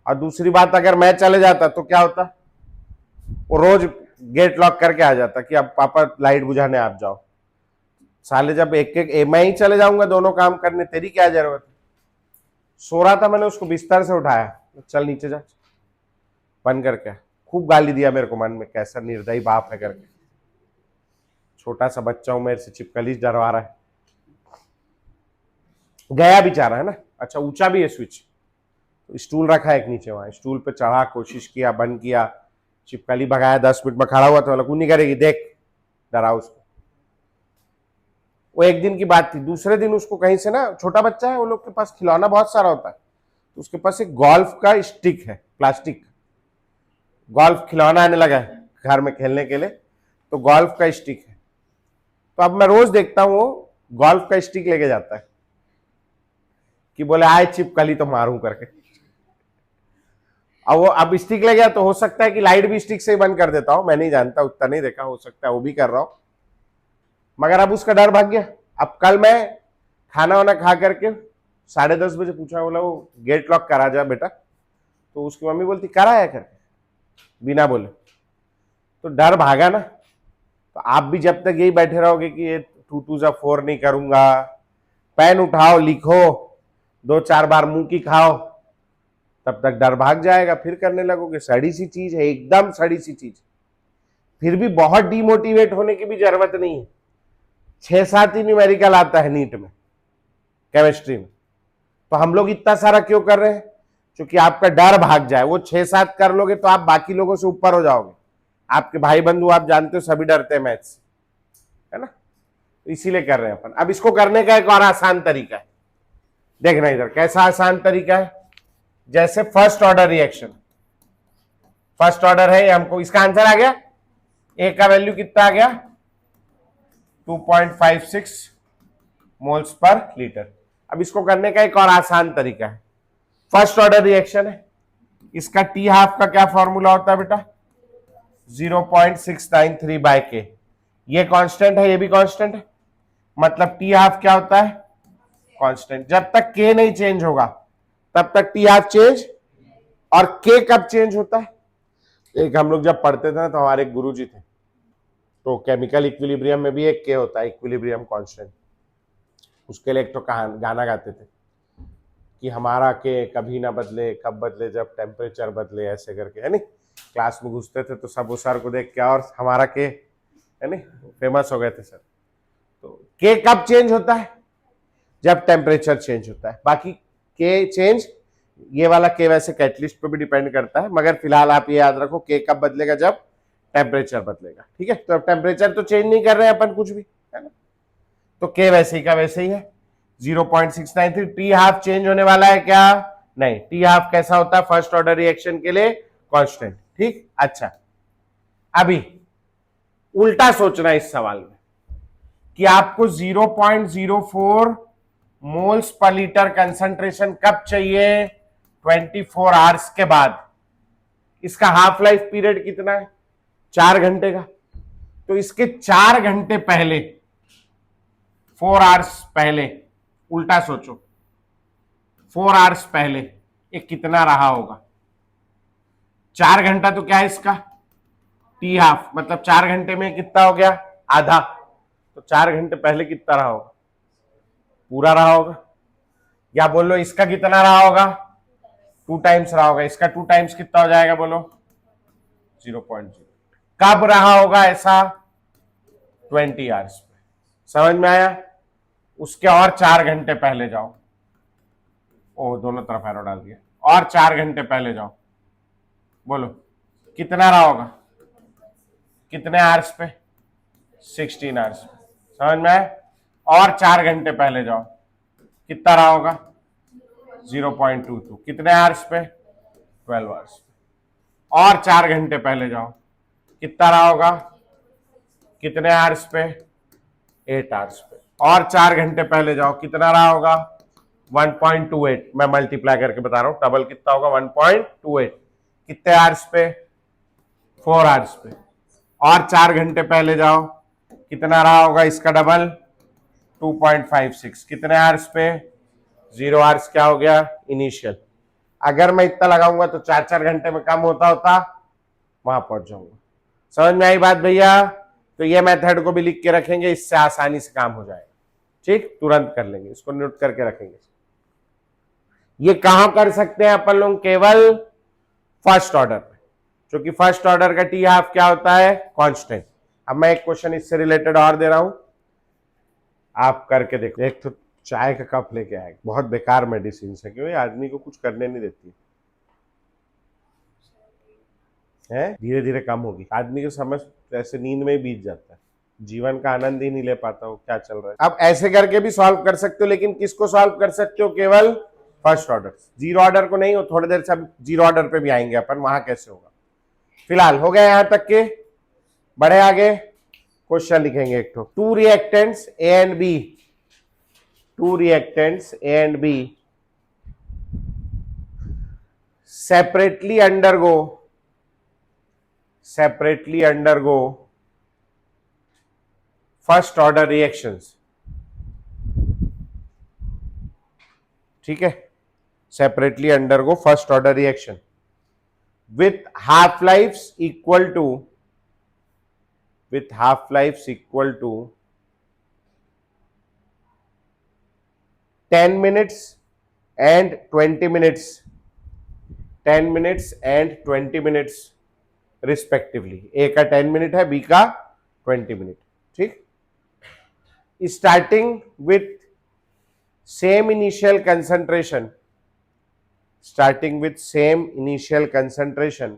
और दूसरी बात अगर मैं चले जाता तो क्या होता, वो रोज गेट लॉक करके आ जाता कि अब पापा लाइट बुझाने आप जाओ। साले जब एक एक मैं ही चले जाऊंगा दोनों काम करने, तेरी क्या जरूरत है। सो रहा था, मैंने उसको बिस्तर से उठाया, चल नीचे जा, बंद करके। खूब गाली दिया मेरे को मन में, कैसा निर्दयी बाप है करके, छोटा सा बच्चा हूं, मेरे से चिपकली डरवा रहा है। गया बेचारा, है ना। अच्छा ऊंचा भी है स्विच, तो स्टूल रखा है एक नीचे, वहां स्टूल पे चढ़ा, कोशिश किया, बंद किया, चिपकली भगाया, 10 मिनट में खड़ा हुआ तो बोला नहीं करेगी, देख डरा उसको। वो एक दिन की बात थी। दूसरे दिन उसको कहीं से ना, छोटा बच्चा है, वो लोग के पास खिलौना बहुत सारा होता है, तो उसके पास एक गोल्फ का स्टिक है, प्लास्टिक गोल्फ खिलौना आने लगा है घर में खेलने के लिए, तो गोल्फ का स्टिक है। तो अब मैं रोज देखता हूं वो गोल्फ का स्टिक लेके जाता है कि बोले आए चिपकली तो मारूं करके। अब वो अब स्टिक ले गया, तो हो सकता है कि लाइट भी स्टिक से ही बंद कर देता हूं, मैं नहीं जानता, उतना नहीं देखा, हो सकता है वो भी कर रहा हूं, मगर अब उसका डर भाग गया। अब कल मैं खाना वाना खा करके 10:30 बजे पूछा, बोला वो गेट लॉक करा जा बेटा, तो उसकी मम्मी बोलती कराया करके, बिना बोले, तो डर भागा ना। तो आप भी जब तक यही बैठे रहोगे कि ये 2 2 4 नहीं करूंगा, पेन उठाओ, लिखो, 2-4 बार मुंह की खाओ, तब तक डर भाग जाएगा, फिर करने लगोगे। सड़ी सी चीज है, एकदम सड़ी सी चीज। फिर भी बहुत डिमोटिवेट होने की भी जरूरत नहीं है। 6-7 ही न्यूमेरिकल आता है नीट में, केमिस्ट्री में, तो हम लोग इतना सारा क्यों कर रहे हैं? क्योंकि आपका डर भाग जाए। वो 6-7 कर लोगे तो आप बाकी लोगों से ऊपर हो जाओगे। आपके भाई बंधु आप जानते हो सभी डरते हैं मैथ्स से, है ना, तो इसीलिए कर रहे हैं अपन। अब इसको करने का एक और आसान तरीका है, देखना इधर कैसा आसान तरीका है। जैसे first order reaction, first order है, हमको इसका आंसर आ गया, ए का वैल्यू कितना आ गया, 2.56 मोल्स पर लीटर। अब इसको करने का एक और आसान तरीका है, फर्स्ट ऑर्डर रिएक्शन है, इसका टी हाफ का क्या फॉर्मूला होता है बेटा, 0.693 बाय के। ये कांस्टेंट है, ये भी कांस्टेंट है, मतलब टी हाफ क्या होता है, कांस्टेंट। जब तक के नहीं चेंज होगा तब तक टी हाफ चेंज, और के कब चेंज होता है? एक हम लोग जब पढ़ते थे ना, तो हमारे गुरुजी थे, तो केमिकल इक्विलिब्रियम में भी एक के होता है, इक्विलिब्रियम कांस्टेंट। उसके लिए एक तो गाना गाते थे कि हमारा के कभी ना बदले, कब बदले, जब टेम्परेचर बदले, ऐसे करके, है नी। क्लास में घुसते थे तो सब उस सर को देख के और हमारा के, है नी, फेमस हो गए थे सर। तो के कब चेंज होता है? जब टेम्परेचर चेंज होता है। बाकी के चेंज, ये वाला के वैसे कैटलिस्ट पे भी डिपेंड करता है, मगर फिलहाल आप ये याद रखो के कब बदलेगा, जब टेम्परेचर बदलेगा। ठीक है, तो अब टेम्परेचर तो चेंज नहीं कर रहे हैं अपन कुछ भी, है ना, तो के वैसे ही का वैसे ही है, 0.693। टी हाफ चेंज होने वाला है क्या? नहीं। टी हाफ कैसा होता है फर्स्ट ऑर्डर रिएक्शन के लिए? कांस्टेंट। ठीक, अच्छा, अभी उल्टा सोचना इस सवाल में कि आपको 0.04 मोल्स पर लीटर कंसंट्रेशन कब चाहिए? 24 आवर्स के बाद। इसका हाफ लाइफ पीरियड कितना है? 4 घंटे का। तो इसके 4 घंटे पहले, 4 आवर्स पहले, उल्टा सोचो, 4 आवर्स पहले ये कितना रहा होगा? 4 घंटा तो क्या है इसका, टी हाफ, मतलब 4 घंटे में कितना हो गया? आधा। तो 4 घंटे पहले कितना रहा होगा? पूरा रहा होगा। या बोलो इसका कितना रहा होगा? 2 टाइम्स रहा होगा। इसका 2 टाइम्स कितना हो जाएगा बोलो? 0.0। कब रहा होगा ऐसा? 20 आवर्स पे। समझ में आया? उसके और 4 घंटे पहले जाओ, ओ दोनों तरफ एरो डाल दिया, और 4 घंटे पहले जाओ, बोलो कितना रहा होगा? कितने आवर्स पे? 16 आवर्स पे। समझ में आया? और 4 घंटे पहले जाओ, कितना रहा होगा? 0.22। कितने आवर्स पे? 12 आवर्स पे। और 4 घंटे पहले जाओ, कितना रहा होगा? कितने आवर्स पे? 8 आवर्स पे। और 4 घंटे पहले जाओ, कितना रहा होगा? 1.28। मैं मल्टीप्लाई करके बता रहा हूं, डबल कितना होगा? 1.28। कितने आवर्स पे? 4 आवर्स पे। और 4 घंटे पहले जाओ, कितना रहा होगा इसका डबल? 2.56। कितने आवर्स पे? 0 आवर्स। क्या हो गया? इनिशियल। अगर मैं इतना लगाऊंगा तो 4-4 घंटे में कम होता होता वहां पहुंच जाऊंगा। समझ में आई बात भैया? तो ये मेथड को भी लिख के रखेंगे, इससे आसानी से काम हो जाएगा। ठीक, तुरंत कर लेंगे, इसको नोट करके रखेंगे। ये कहां कर सकते हैं अपन लोग? केवल फर्स्ट ऑर्डर पे, क्योंकि फर्स्ट ऑर्डर का टी हाफ क्या होता है? कांस्टेंट। अब मैं एक क्वेश्चन इससे रिलेटेड और दे रहा हूं, आप करके देखो। एक तो चाय का कप लेके आए, बहुत बेकार मेडिसिन है, क्योंकि आदमी को कुछ करने नहीं देती है, धीरे धीरे कम होगी। आदमी को समझ ऐसे नींद में ही बीत जाता है, जीवन का आनंद ही नहीं ले पाता हो, क्या चल रहा है। अब ऐसे करके भी सॉल्व कर सकते हो, लेकिन किसको सॉल्व कर सकते हो? केवल फर्स्ट ऑर्डर। जीरो ऑर्डर को नहीं हो, थोड़ी देर से अब जीरो ऑर्डर पे भी आएंगे अपन, वहां कैसे होगा। फिलहाल हो गया यहां तक के, बढ़े आगे। क्वेश्चन लिखेंगे एक तो, two reactants A and B, two reactants A and B separately undergo first order reactions। ठीक है, separately undergo first order reaction with half lives equal to 0.5 10 minutes and 20 minutes, 10 minutes and 20 minutes respectively. A का 10 minute है, B का 20 minute. ठीक, starting with same initial concentration, starting with same initial concentration,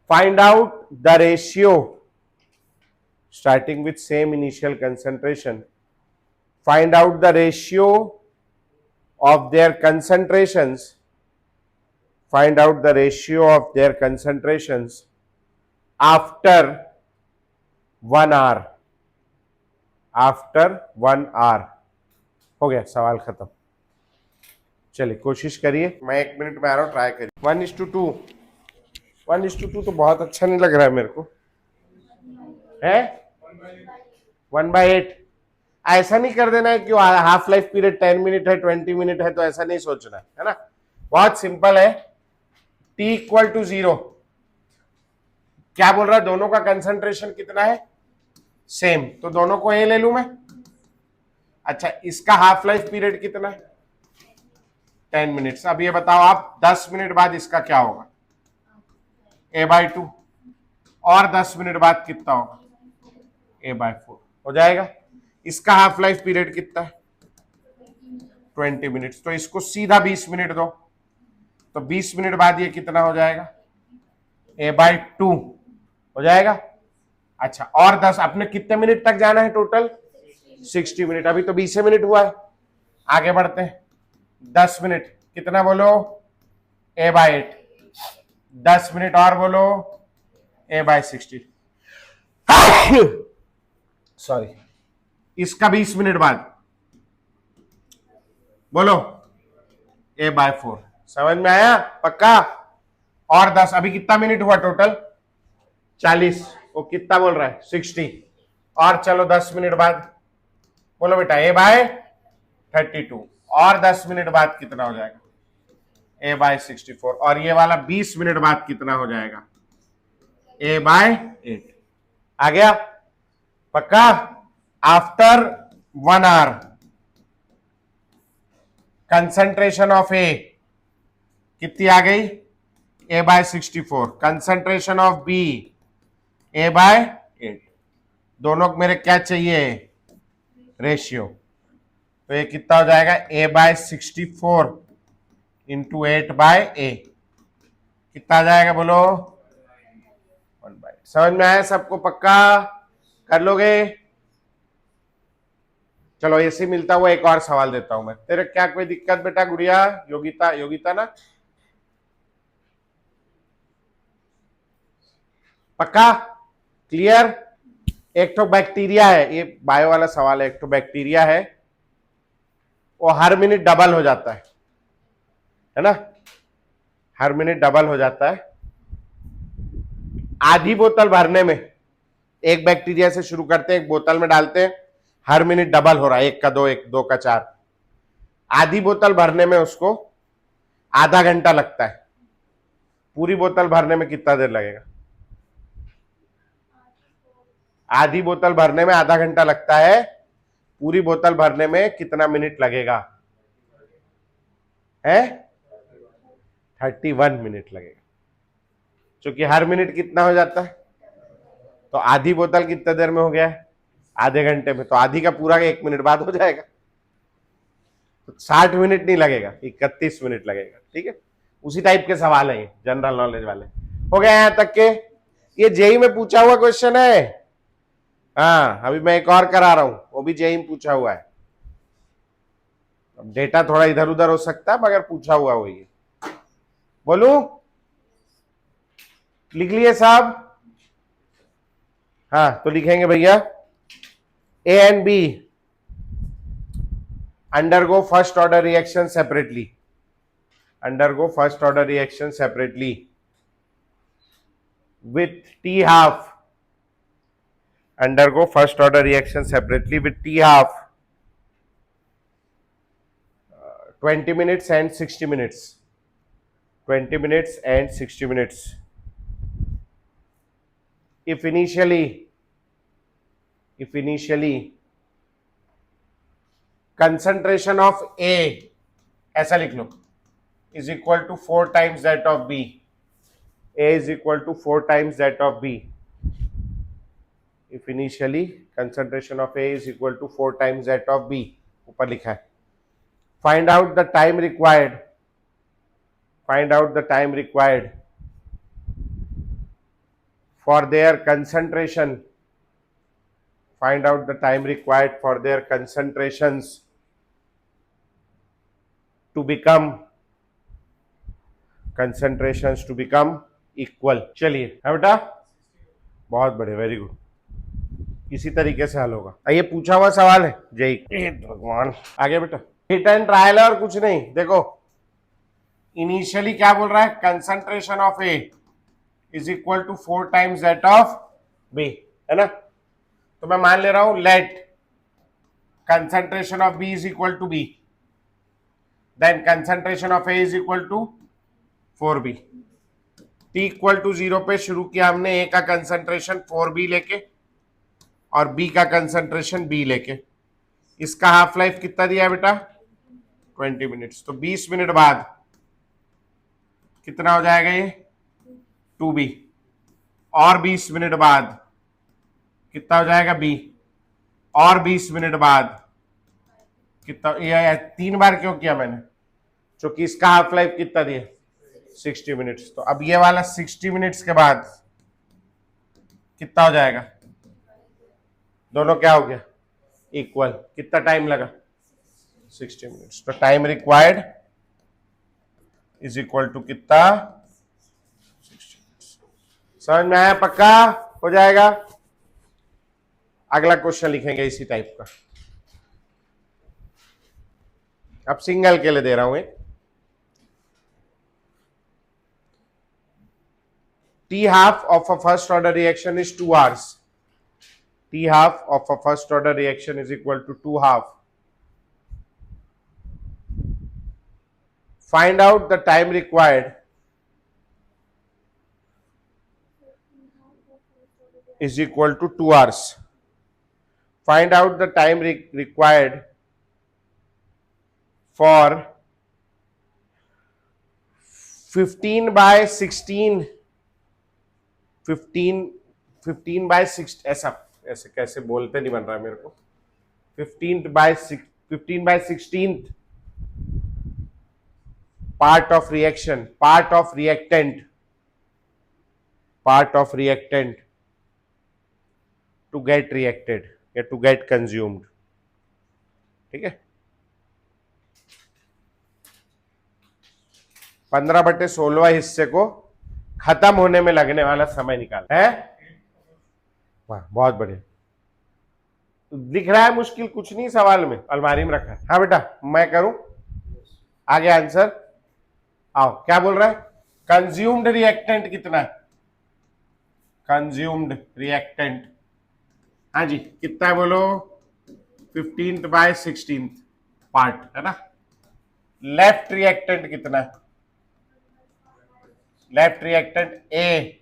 find out the ratio, starting with same initial concentration, find out the ratio of their concentrations, find out the ratio of their concentrations after 1 hour, after 1 hour। हो गया, सवाल खत्म। चलिए कोशिश करिए, मैं 1 minute में आ रहा हूं, ट्राई करिए। 1:2, 1:2 तो बहुत अच्छा नहीं लग रहा है मेरे को, है 1/8। ऐसा नहीं कर देना है कि हाफ लाइफ पीरियड 10 मिनट है, 20 मिनट है, तो ऐसा नहीं सोचना है ना। बहुत सिंपल है। t = 0, क्या बोल रहा है, दोनों का कंसंट्रेशन कितना है, सेम, तो दोनों को ए ले लू मैं। अच्छा, इसका हाफ लाइफ पीरियड कितना है, 10 मिनट्स। अब ये बताओ आप 10 मिनट बाद इसका क्या होगा, a/2, और 10 मिनट बाद कितना होगा, a/4 हो जाएगा। इसका हाफ लाइफ पीरियड कितना है, 20 मिनट्स, तो इसको सीधा 20 मिनट दो, तो 20 मिनट बाद ये कितना हो जाएगा, a/2 हो जाएगा। अच्छा, और 10, आपने कितने मिनट तक जाना है टोटल, 60 मिनट। अभी तो 20 मिनट हुआ है, आगे बढ़ते हैं। 10 मिनट कितना बोलो, a/8, 10 मिनट और बोलो, a/60 सॉरी। इसका 20 मिनट बाद बोलो, a/4। समझ में आया, पक्का। और 10, अभी कितना मिनट हुआ टोटल, 40, वो कितना बोल रहा है, 60। और चलो 10 मिनट बाद बोलो बेटा, a/32, और 10 मिनट बाद कितना हो जाएगा, a/64, और ये वाला 20 मिनट बाद कितना हो जाएगा, a/8। आ गया, पक्का। आफ्टर 1 आवर कंसंट्रेशन ऑफ ए कितनी आ गई, a/64, concentration of B a/8। दोनों मेरे क्या चाहिए, रेशियो, तो ये कितना हो जाएगा, a/64 इंटू 8/a, कितना आ जाएगा बोलो, 1/8। समझ में आया सबको, पक्का कर लोगे। चलो ऐसे मिलता हुआ एक और सवाल देता हूं मैं। तेरे क्या कोई दिक्कत बेटा, गुड़िया, योगिता, योगिता ना, पक्का क्लियर। एक तो बैक्टीरिया है, ये बायो वाला सवाल है। एक तो बैक्टीरिया है, वो हर मिनट डबल हो जाता है ना, हर मिनट डबल हो जाता है। आधी बोतल भरने में, एक बैक्टीरिया से शुरू करते हैं, एक बोतल में डालते हैं, हर मिनट डबल हो रहा है, 1 का 2, 1, 2 का 4। आधी बोतल भरने में उसको आधा घंटा लगता है, पूरी बोतल भरने में कितना देर लगेगा, आधी बोतल भरने में आधा घंटा लगता है, पूरी बोतल भरने में कितना मिनट लगेगा, है 31 मिनट लगेगा, क्योंकि हर मिनट कितना हो जाता है, तो आधी बोतल कितने देर में हो गया है, आधे घंटे में, तो आधी का पूरा 1 मिनट बाद हो जाएगा, तो 60 मिनट नहीं लगेगा, 31 मिनट लगेगा। ठीक है, उसी टाइप के सवाल है ये, जनरल नॉलेज वाले। हो गया यहां तक के, ये जेई में पूछा हुआ क्वेश्चन है। हाँ, अभी मैं एक और करा रहा हूं, वो भी जेई में पूछा हुआ है। डेटा थोड़ा इधर उधर हो सकता है, मगर पूछा हुआ वही है। बोलू, लिख लिए साहब? हाँ, तो लिखेंगे भैया, A and B undergo first order reaction separately, undergo first order reaction separately with T half, undergo first order reaction separately with T half, 20 minutes and 60 minutes, 20 minutes and 60 minutes. If initially concentration of A ऐसा लिख लो is equal to 4 times that of B, A is equal to 4 times that of B. If initially concentration of A is equal to 4 times that of B, ऊपर लिखा है. Find out the time required, find out the time required for their concentration, find out the time required for their concentrations to become equal. चलिए है बेटा, बहुत बढ़िया, very good. इसी तरीके से हल होगा. ये पूछा हुआ सवाल है जय भगवान. आगे बेटा, हिट एंड ट्रायल है और कुछ नहीं. देखो इनिशियली क्या बोल रहा है, concentration of A is equal to 4 times that of B, है ना. तो मैं मान ले रहा हूं let concentration of B is equal to B, then concentration of A is equal to 4b. T equal to 0 पे शुरू किया हमने ए का कंसंट्रेशन 4b लेके और बी का कंसंट्रेशन b लेके. इसका हाफ लाइफ कितना दिया है बेटा, 20 मिनट्स. तो 20 मिनट बाद कितना हो जाएगा ये 2b, और 20 मिनट बाद कितना हो जाएगा b, और 20 मिनट बाद कितना, ये 3 बार क्यों किया मैंने, क्योंकि इसका हाफ लाइफ कितना दिया 60 मिनट्स. तो अब ये वाला 60 मिनट्स के बाद कितना हो जाएगा, दोनों क्या हो गया इक्वल. कितना टाइम लगा 60 मिनट्स. तो time required is equal to कितना 60 मिनट्स. समझ में आया, पक्का हो जाएगा. अगला क्वेश्चन लिखेंगे इसी टाइप का. अब सिंगल के लिए दे रहा हूं एक. T half of a first order reaction is 2 hours. T half of a first order reaction is equal to 2 half. Find out the time required is equal to 2 hours. Find out the time required for 15 by 16 15 bye 6, ऐसा ऐसे कैसे बोलते नहीं बन रहा है मेरे को. 15 by 16 part of reaction, part of reactant to get reacted या टू गेट कंज्यूम्ड. ठीक है, 15/16 हिस्से को खत्म होने में लगने वाला समय निकाल है. वाह बहुत बढ़िया. दिख रहा है मुश्किल कुछ नहीं सवाल में, अलमारी में रखा है. हाँ बेटा मैं करूं आगे आंसर. आओ क्या बोल रहा है, कंज्यूम्ड रिएक्टेंट कितना है, कंज्यूम्ड रिएक्टेंट, हाँ जी कितना है बोलो, 15/16 पार्ट है ना. लेफ्ट रिएक्टेंट कितना है, लेफ्ट रिएक्टेंट ए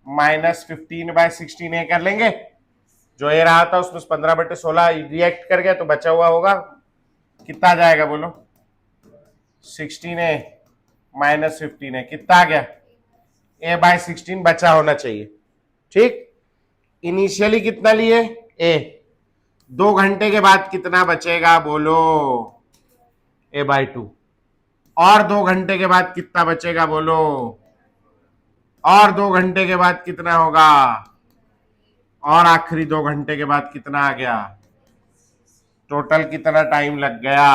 -15/16 ए कर लेंगे. जो ए रहा था उसमें 15/16 रिएक्ट कर गया तो बचा हुआ होगा कितना आ जाएगा बोलो, 16a -15a कितना आ गया, a/16 बचा होना चाहिए. ठीक, इनिशियली कितना लिए ए, 2 घंटे के बाद कितना बचेगा बोलो a/2, और 2 घंटे के बाद कितना बचेगा बोलो, और 2 घंटे के बाद कितना होगा, और आखिरी 2 घंटे के बाद कितना आ गया, टोटल कितना टाइम लग गया.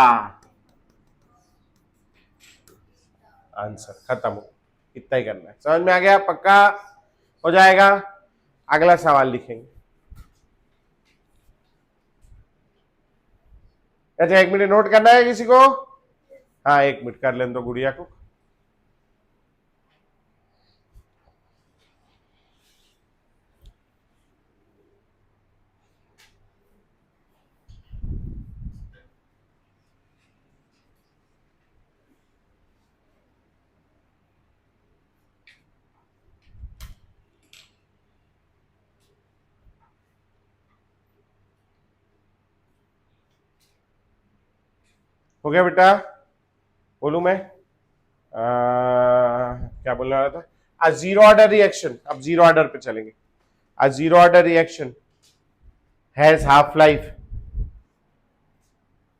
आंसर खत्म हो, इतना ही करना है. समझ में आ गया, पक्का हो जाएगा. अगला सवाल लिखेंगे. अच्छा 1 मिनट नोट करना है किसी को, हाँ 1 मिनट कर लें तो गुड़िया को. हो गया बेटा? बोलूं मैं क्या बोलने वाला था? अ जीरो ऑर्डर रिएक्शन, अब जीरो ऑर्डर पे चलेंगे. A zero order reaction has half life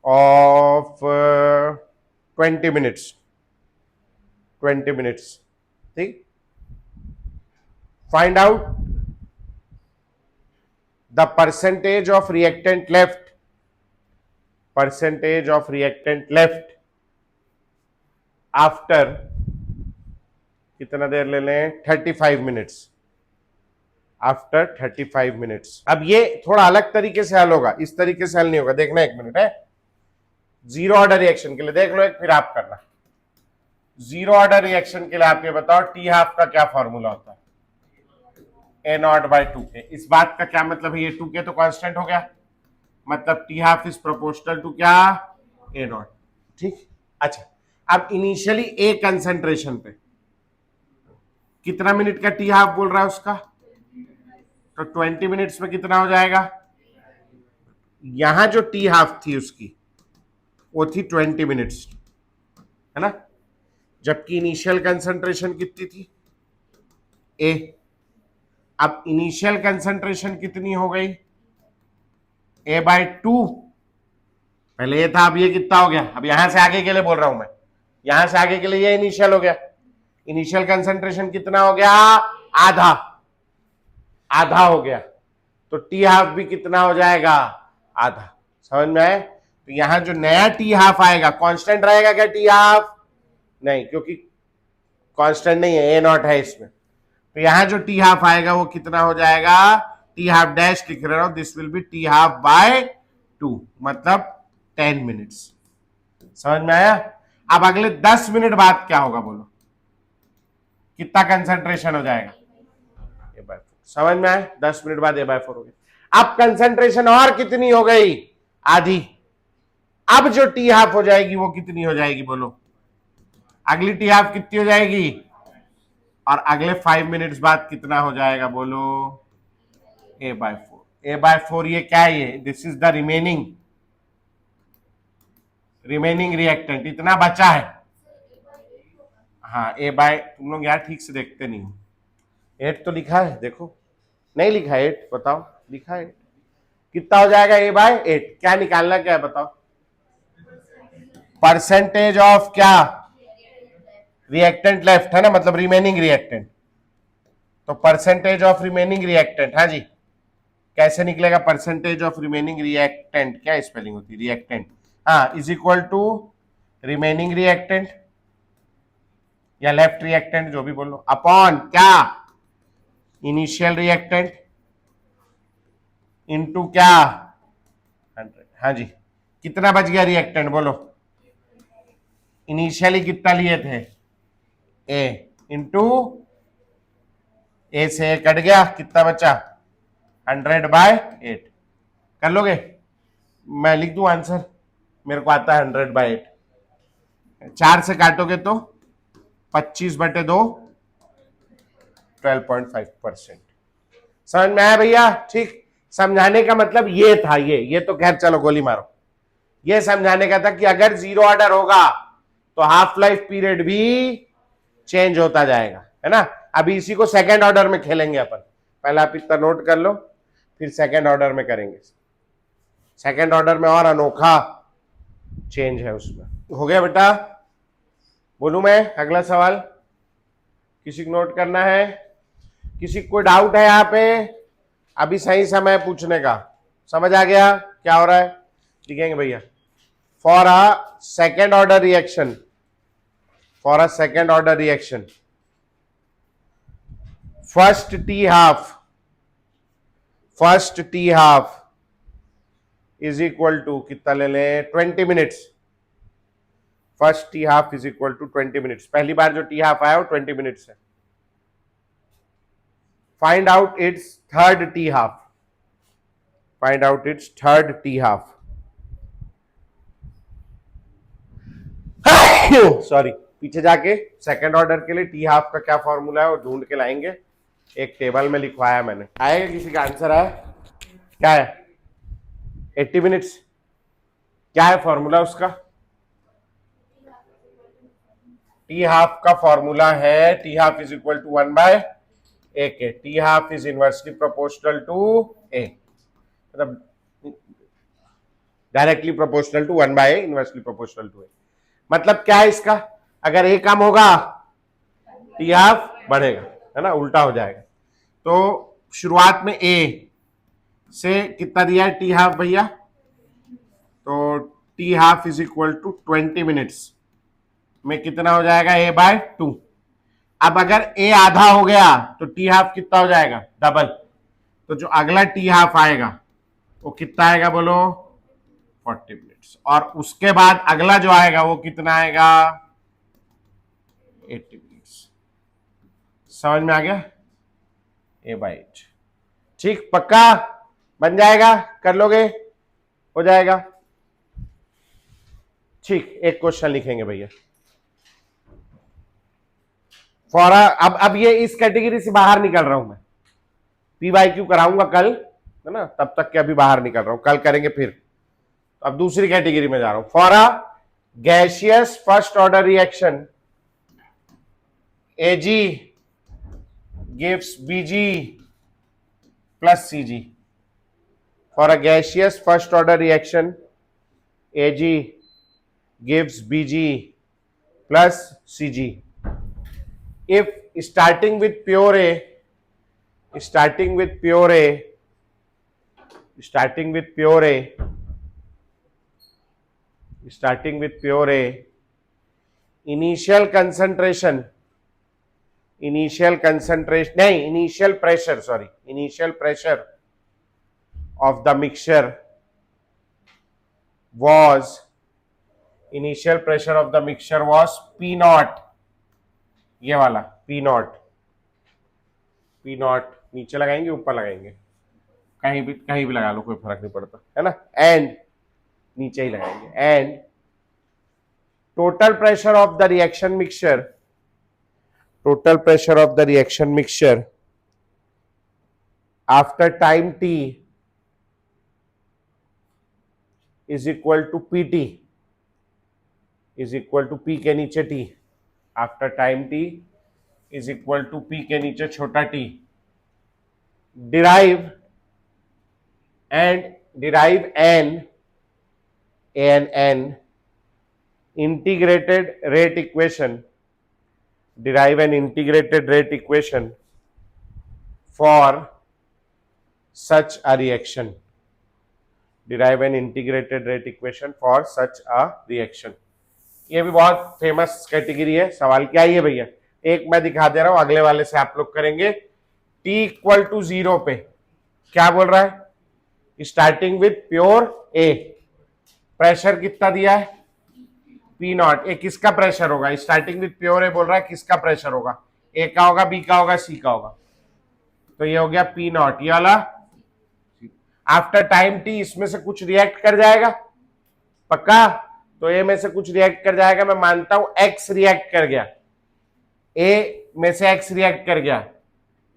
of 20 minutes. 20 minutes. ठीक. Find out the percentage of reactant left. Percentage of reactant left after कितना देर ले लें? 35 मिनट्स. After 35 minutes. अब ये थोड़ा अलग तरीके से हल होगा, इस तरीके से हल नहीं होगा. देखना 1 मिनट है. जीरो ऑर्डर रिएक्शन के लिए देख लो एक, फिर आप करना. जीरो ऑर्डर रिएक्शन के लिए आप ये बताओ टी हाफ का क्या फॉर्मूला होता है? ए नॉट बाय 2k. इस बात का क्या मतलब है? ये 2k तो कांस्टेंट हो गया, मतलब T half is proportional to क्या? A not. ठीक. अच्छा, अब इनिशियली ए कंसेंट्रेशन पे कितना मिनट का टी हाफ बोल रहा है उसका? तो 20 मिनट्स में कितना हो जाएगा? यहां जो टी हाफ थी उसकी वो थी 20 मिनट्स, है ना? जबकि इनिशियल कंसंट्रेशन कितनी थी? ए. अब इनिशियल कंसंट्रेशन कितनी हो गई? ए बाय 2. पहले ये था, अब ये कितना हो गया? अब यहां से आगे के लिए बोल रहा हूं मैं, यहां से आगे के लिए ये इनिशियल हो गया. इनिशियल कंसंट्रेशन कितना हो गया? आधा. आधा हो गया. तो टी हाफ भी कितना हो जाएगा? आधा. समझ में आए? तो यहां जो नया टी हाफ आएगा कांस्टेंट रहेगा क्या? टी हाफ नहीं, क्योंकि कांस्टेंट नहीं है, ए नॉट है इसमें. तो यहां जो टी हाफ आएगा वो कितना हो जाएगा? टी हाफ डैश लिख रहा हूं, this will be T half by 2, मतलब 10 मिनट्स. समझ में आया? अब अगले 10 मिनट बाद क्या होगा बोलो? कितना कंसंट्रेशन हो जाएगा? A bye 4. समझ में आया? 10 मिनट बाद ए बाय 4 हो गया. अब कंसंट्रेशन और कितनी हो गई? आधी. अब जो टी हाफ हो जाएगी वो कितनी हो जाएगी बोलो? अगली टी हाफ कितनी हो जाएगी? और अगले 5 मिनट्स बाद कितना हो जाएगा बोलो? ए बाय 4. ए बाय 4 ये क्या है? ये this is the remaining reactant. इतना बचा है. हाँ, ए बाय, तुम लोग यार ठीक से देखते नहीं हो. 8 तो लिखा है, देखो. नहीं लिखा है 8? बताओ. लिखा है 8. कितना हो जाएगा? A by 8. क्या निकालना क्या है बताओ? परसेंटेज ऑफ क्या? रिएक्टेंट लेफ्ट, है ना, मतलब रिमेनिंग रिएक्टेंट. तो परसेंटेज ऑफ रिमेनिंग रिएक्टेंट, हाँ जी, कैसे निकलेगा? परसेंटेज ऑफ रिमेनिंग रिएक्टेंट, क्या स्पेलिंग होती है? रिएक्टेंट. हाँ, is equal to remaining reactant या लेफ्ट रिएक्टेंट, जो भी बोलो, अपॉन क्या? इनिशियल रिएक्टेंट इनटू क्या? 100. हाँ जी. कितना बच गया रिएक्टेंट बोलो? इनिशियली कितना लिए थे? ए इंटू ए से कट गया, कितना बचा? 100/8. कर लोगे? मैं लिख दूं आंसर, मेरे को आता है 100/8. 4 से काटोगे तो 25/2, 12.5%. समझ में आया भैया? ठीक. समझाने का मतलब ये था. ये तो खैर चलो गोली मारो. ये समझाने का था कि अगर जीरो ऑर्डर होगा तो हाफ लाइफ पीरियड भी चेंज होता जाएगा, है ना? अभी इसी को सेकंड ऑर्डर में खेलेंगे अपन. पहले आप इतना नोट कर लो, फिर सेकंड ऑर्डर में करेंगे. सेकंड ऑर्डर में और अनोखा चेंज है उसमें. हो गया बेटा? बोलूं मैं अगला सवाल? किसी को नोट करना है? किसी को कोई डाउट है यहाँ पे? अभी सही समय पूछने का. समझ आ गया क्या हो रहा है? लिखेंगे भैया. For a second order reaction, for a second order reaction, first T half is equal to कितना ले लें? 20 minutes. First T half is equal to 20 minutes. पहली बार जो टी हाफ आया वो 20 मिनट्स है. Find out it's third T half. Find out it's third T half. Sorry, पीछे जाके सेकंड ऑर्डर के लिए टी हाफ का क्या फॉर्मूला है वो ढूंढ के लाएंगे. एक टेबल में लिखवाया मैंने. आएगा किसी का आंसर? आया? क्या है? 80 मिनट्स. क्या है फॉर्मूला उसका? टी हाफ का फॉर्मूला है T half is equal to 1/a K, T half is inversely proportional to a, मतलब directly proportional to 1/a, inversely proportional to a। मतलब क्या है इसका, अगर a कम होगा टी हाफ बढ़ेगा, है ना, उल्टा हो जाएगा। तो शुरुआत में a से कितना दिया है टी हाफ भैया, तो T half is equal to 20 minutes में कितना हो जाएगा a/2। अब अगर a आधा हो गया तो टी हाफ कितना हो जाएगा, डबल। तो जो अगला टी हाफ आएगा वो कितना आएगा बोलो, 40 मिनट्स, और उसके बाद अगला जो आएगा वो कितना आएगा, 80 मिनट्स। समझ में आ गया, a/8। ठीक, पक्का बन जाएगा, कर लोगे, हो जाएगा। ठीक, एक क्वेश्चन लिखेंगे भैया फॉर अब ये इस कैटेगरी से बाहर निकल रहा हूं मैं, PYQ कराऊंगा कल, है ना, तब तक के अभी बाहर निकल रहा हूं, कल करेंगे फिर। अब दूसरी कैटेगरी में जा रहा हूं। For a gaseous first order reaction AG gives BG plus CG। For a gaseous first order reaction AG gives BG plus CG if starting with pure A initial pressure of the mixture was P0, ये वाला P0 नीचे लगाएंगे ऊपर लगाएंगे, कहीं भी लगा लो, कोई फर्क नहीं पड़ता, है ना, एंड नीचे ही लगाएंगे, and total pressure of the reaction mixture after time t is equal to PT P के नीचे T, after time t is equal to P के नीचे छोटा t, derive an integrated rate equation for such a reaction। ये भी बहुत famous category है। सवाल क्या है भैया, एक मैं दिखा दे रहा हूं, अगले वाले से आप लोग करेंगे। t इक्वल टू 0 पे क्या बोल रहा है, starting with pure A, pressure कितना दिया है P0। ए किसका प्रेशर होगा, स्टार्टिंग विथ प्योर ए बोल रहा है, किसका प्रेशर होगा, ए का होगा, बी का होगा, सी का होगा, तो ये हो गया P0 ये वाला। आफ्टर टाइम टी इसमें से कुछ रिएक्ट कर जाएगा, पक्का, तो ए में से कुछ रिएक्ट कर जाएगा, मैं मानता हूं एक्स रिएक्ट कर गया, ए में से एक्स रिएक्ट कर गया,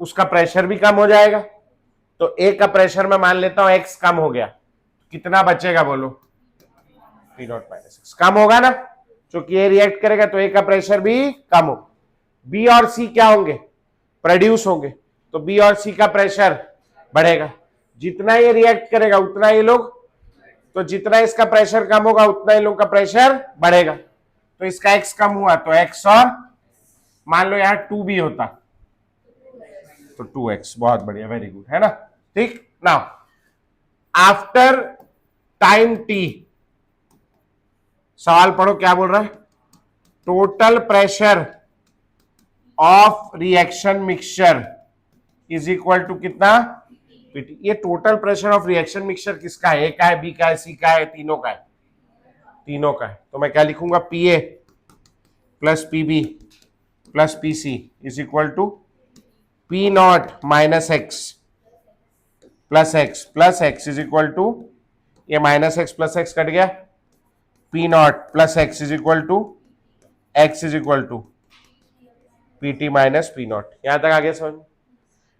उसका प्रेशर भी कम हो जाएगा, तो ए का प्रेशर मैं मान लेता हूं एक्स कम हो गया, कितना बचेगा बोलो, P0 - x कम होगा ना, क्योंकि ए रिएक्ट करेगा तो ए का प्रेशर भी कम हो। बी और सी क्या होंगे, प्रोड्यूस होंगे, तो बी और सी का प्रेशर बढ़ेगा, जितना ये रिएक्ट करेगा उतना ये लोग, तो जितना इसका प्रेशर कम होगा उतना इन लोग का प्रेशर बढ़ेगा, तो इसका x कम हुआ तो x, और मान लो यहां 2 भी होता तो 2x, बहुत बढ़िया, वेरी गुड, है ना। ठीक, नाउ आफ्टर टाइम t, सवाल पढ़ो क्या बोल रहा है, total pressure of reaction mixture is equal to कितना, PT। ये total pressure of reaction mixture किसका है, ए का है, बी का है, सी का है, तीनों का है, तो मैं क्या लिखूंगा, PA plus PB plus PC is equal to P0 minus X plus X is equal to, ये minus X plus X cut गया, P0 plus X is equal to PT minus P0। यहां तक आगे समझ।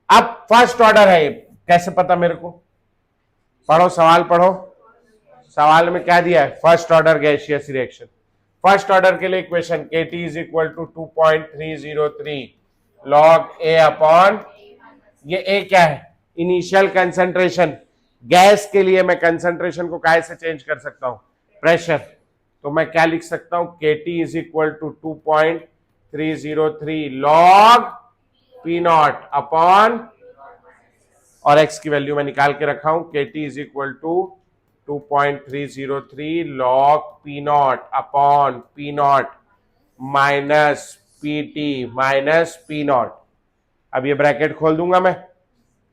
अब फर्स्ट ऑर्डर है, कैसे पता मेरे को, पढ़ो सवाल, पढ़ो सवाल में क्या दिया है, first order gaseous reaction, first order के लिए equation KT is equal to 2.303 log A upon, ये A क्या है? Initial concentration. गैस के लिए मैं कंसंट्रेशन को काय से चेंज कर सकता हूं? प्रेशर। तो मैं क्या लिख सकता हूं? KT is equal to 2.303 log P nought upon, और x की वैल्यू मैं निकाल के रखा हूं, KT is equal to 2.303 log P nought upon P nought minus PT minus P nought. अब ये ब्रैकेट खोल दूंगा मैं,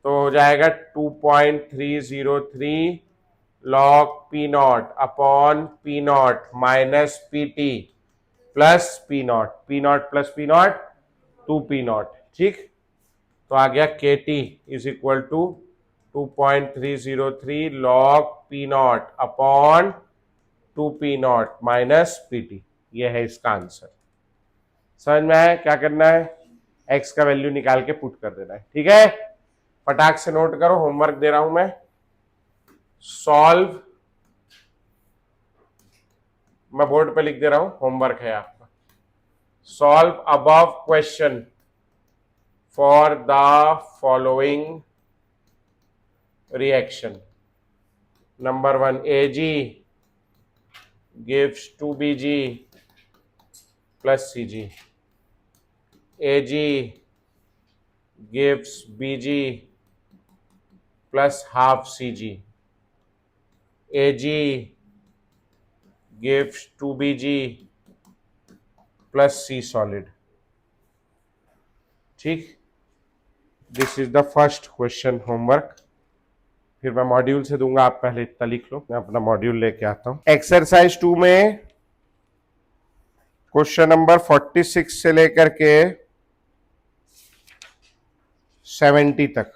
तो हो जाएगा 2.303 log P nought upon P nought minus PT plus P nought, P nought plus P nought 2P nought. ठीक, तो आ गया KT is equal to 2.303 log P nought upon 2P nought minus PT। ये है इसका आंसर। समझ में आया क्या करना है? x का वैल्यू निकाल के पुट कर देना है। ठीक है, फटाक से नोट करो, होमवर्क दे रहा हूं मैं। सॉल्व, मैं बोर्ड पे लिख दे रहा हूं, होमवर्क है आपका। Solve above question for the following reaction. Number 1, Ag gives 2Bg plus Cg. Ag gives Bg plus half Cg. Ag gives 2Bg plus C solid. ठीक, this is the first question homework. फिर मैं module से दूंगा, आप पहले इतना लिख लो, मैं अपना मॉड्यूल लेके आता हूं। एक्सरसाइज 2 में क्वेश्चन नंबर 46 से लेकर के 70 तक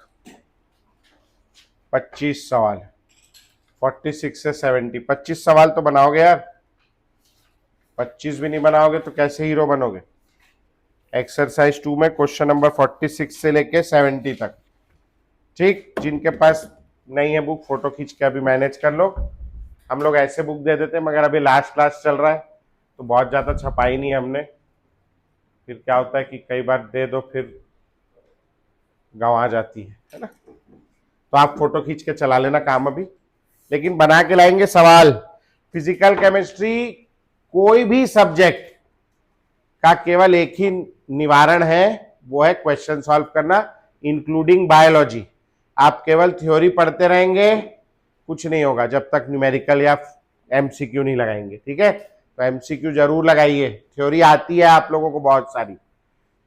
25 सवाल, 46 से 70, 25 सवाल तो बनाओगे यार। 25 भी नहीं बनाओगे तो कैसे हीरो बनोगे? एक्सरसाइज 2 में क्वेश्चन नंबर 46 से लेके 70 तक। ठीक, जिनके पास नहीं है बुक, फोटो खींच के अभी मैनेज कर लो। हम लोग ऐसे बुक दे देते हैं, मगर अभी लास्ट क्लास चल रहा है तो बहुत ज्यादा छपाई नहीं हमने। फिर क्या होता है कि कई बार दे दो फिर गंवा जाती है ना। तो आप फोटो खींच के चला लेना काम अभी, लेकिन बना के लाएंगे सवाल। फिजिकल केमिस्ट्री कोई भी सब्जेक्ट का केवल एक ही निवारण है, वो है क्वेश्चन सॉल्व करना, इंक्लूडिंग बायोलॉजी। आप केवल थ्योरी पढ़ते रहेंगे, कुछ नहीं होगा जब तक न्यूमेरिकल या एमसीक्यू नहीं लगाएंगे। ठीक है, तो एमसीक्यू जरूर लगाइए, थ्योरी आती है आप लोगों को बहुत सारी,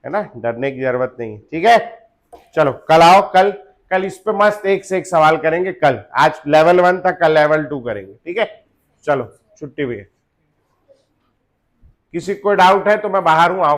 है ना, डरने की जरूरत नहीं। ठीक है, चलो कल आओ, कल इस पे मस्त एक से एक सवाल करेंगे कल। आज लेवल 1 था, कल लेवल 2 करेंगे। ठीक है, चलो छुट्टी भी है। किसी को डाउट है तो मैं बाहर हूं, आओ।